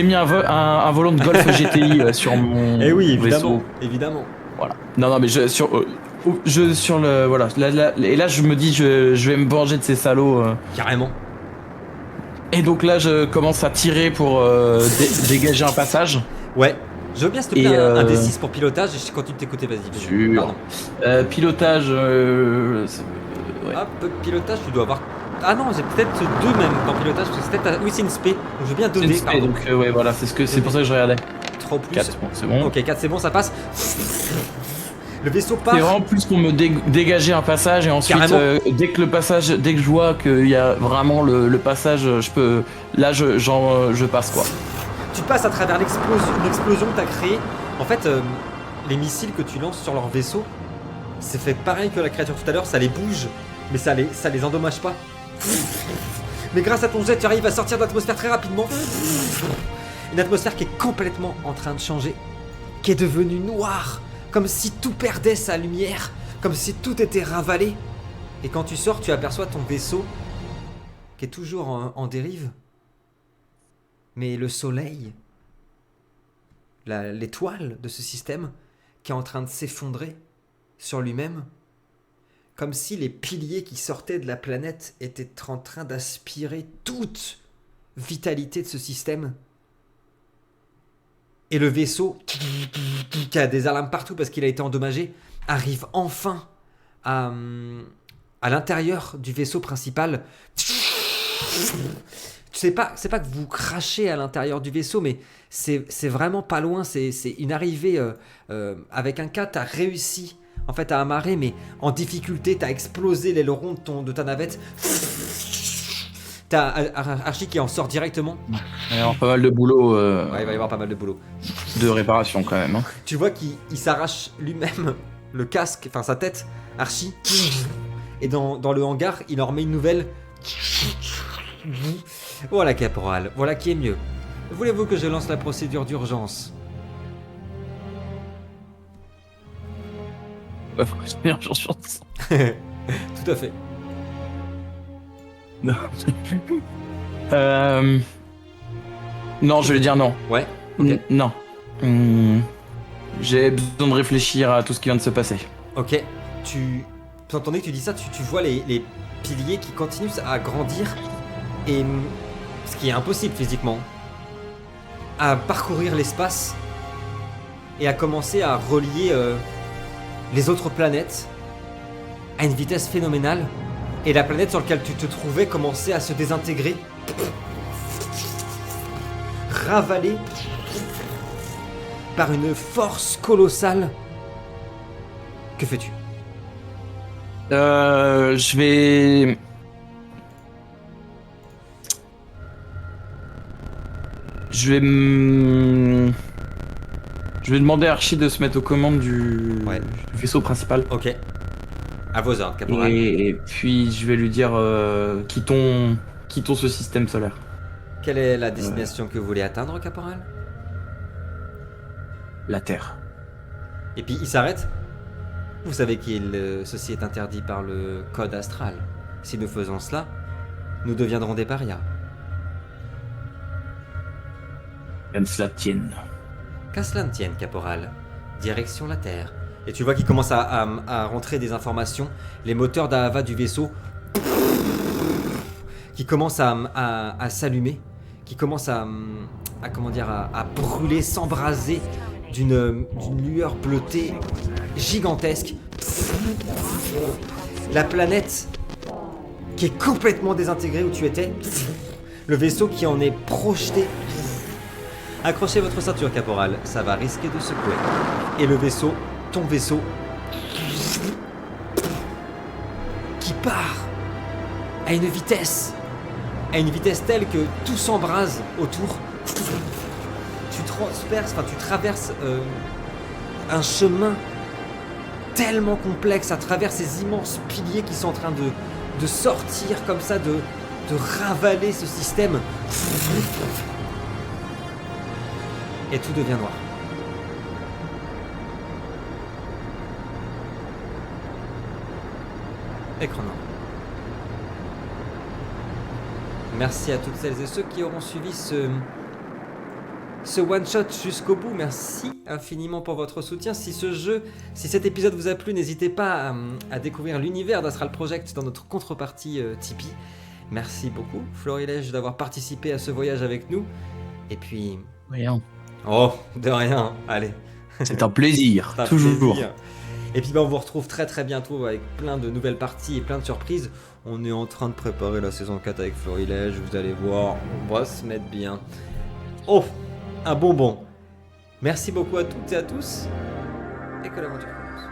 mis un volant de Golf GTI sur mon Eh oui, évidemment. vaisseau. Évidemment. Voilà. Non, non, mais sur le. Voilà. Et là, je me dis, je vais me venger de ces salauds. Carrément. Et donc là, je commence à tirer pour dégager un passage. Ouais. Je veux bien, s'il te plaît, un D6 pour pilotage et je continue de t'écouter, vas-y. Sûr. Pardon. Pilotage. Ouais. Hop, pilotage, tu dois avoir. Ah non, j'ai peut-être 2 même dans pilotage, parce que c'est peut-être. Oui, c'est une spé, donc je veux bien 2 C'est une dés. spé, Pardon. donc ouais, voilà, c'est pour ça que je regardais. 3 plus. 4, bon, c'est bon. Ok, 4 c'est bon, ça passe. Le vaisseau part. C'est vraiment plus pour me dégager un passage et ensuite dès que je vois qu'il y a vraiment le passage, je peux. Là, je passe quoi. Tu passes à travers une explosion que tu as créée. En fait, les missiles que tu lances sur leur vaisseau, c'est fait pareil que la créature tout à l'heure, ça les bouge, mais ça les endommage pas. Mais grâce à ton jet, tu arrives à sortir de l'atmosphère très rapidement. Une atmosphère qui est complètement en train de changer, qui est devenue noire, comme si tout perdait sa lumière, comme si tout était ravalé. Et quand tu sors, tu aperçois ton vaisseau qui est toujours en dérive. Mais le soleil, l'étoile de ce système, qui est en train de s'effondrer sur lui-même, comme si les piliers qui sortaient de la planète étaient en train d'aspirer toute vitalité de ce système. Et le vaisseau, qui a des alarmes partout parce qu'il a été endommagé, arrive enfin à l'intérieur du vaisseau principal. C'est pas que vous crachez à l'intérieur du vaisseau, mais c'est vraiment pas loin. C'est une arrivée avec un cas. T'as réussi en fait à amarrer, mais en difficulté. T'as explosé l'aileron de ta navette. T'as Archie qui en sort directement. Il va y avoir pas mal de boulot. Ouais, il va y avoir pas mal de boulot. De réparation quand même. Hein. Tu vois qu'il s'arrache lui-même le casque, enfin sa tête, Archie. Et dans le hangar, il en remet une nouvelle. Voilà, caporal, voilà qui est mieux. Voulez-vous que je lance la procédure d'urgence? Ouais, faut que je fasse urgence. Tout à fait. Non. Non, je vais dire non. Ouais. Ok. Non. J'ai besoin de réfléchir à tout ce qui vient de se passer. Ok. Étant donné que tu dis ça, tu vois les piliers qui continuent à grandir. Et ce qui est impossible physiquement. À parcourir l'espace. Et à commencer à relier les autres planètes à une vitesse phénoménale. Et la planète sur laquelle tu te trouvais commençait à se désintégrer. Ravalée par une force colossale. Que fais-tu? Je vais... Je vais demander à Archie de se mettre aux commandes du vaisseau principal. Ok. À vos ordres, caporal. Et puis je vais lui dire quittons ce système solaire. Quelle est la destination que vous voulez atteindre, caporal? La Terre. Et puis il s'arrête. Vous savez ceci est interdit par le code astral. Si nous faisons cela, nous deviendrons des parias. Qu'à cela tienne. Qu'à cela ne tienne, caporal. Direction la Terre. Et tu vois qu'il commence à rentrer des informations. Les moteurs d'Ahava du vaisseau qui commencent à s'allumer, qui commencent à brûler, s'embraser d'une lueur bleutée gigantesque. La planète qui est complètement désintégrée où tu étais. Le vaisseau qui en est projeté. Accrochez votre ceinture, caporal, ça va risquer de secouer. Et le vaisseau, ton vaisseau, qui part à une vitesse telle que tout s'embrase autour. Tu traverses un chemin tellement complexe à travers ces immenses piliers qui sont en train de sortir comme ça, de ravaler ce système. Et tout devient noir. Écran noir. Merci à toutes celles et ceux qui auront suivi ce one-shot jusqu'au bout. Merci infiniment pour votre soutien. Si cet épisode vous a plu, n'hésitez pas à découvrir l'univers d'Astral Project dans notre contrepartie Tipeee. Merci beaucoup, Florilège, d'avoir participé à ce voyage avec nous. Et puis... Rien. Oh, de rien, allez. C'est un plaisir, toujours. Plaisir. Et puis on vous retrouve très très bientôt avec plein de nouvelles parties et plein de surprises. On est en train de préparer la saison 4 avec Florilège, vous allez voir, on va se mettre bien. Oh, un bonbon. Merci beaucoup à toutes et à tous, et que l'aventure commence.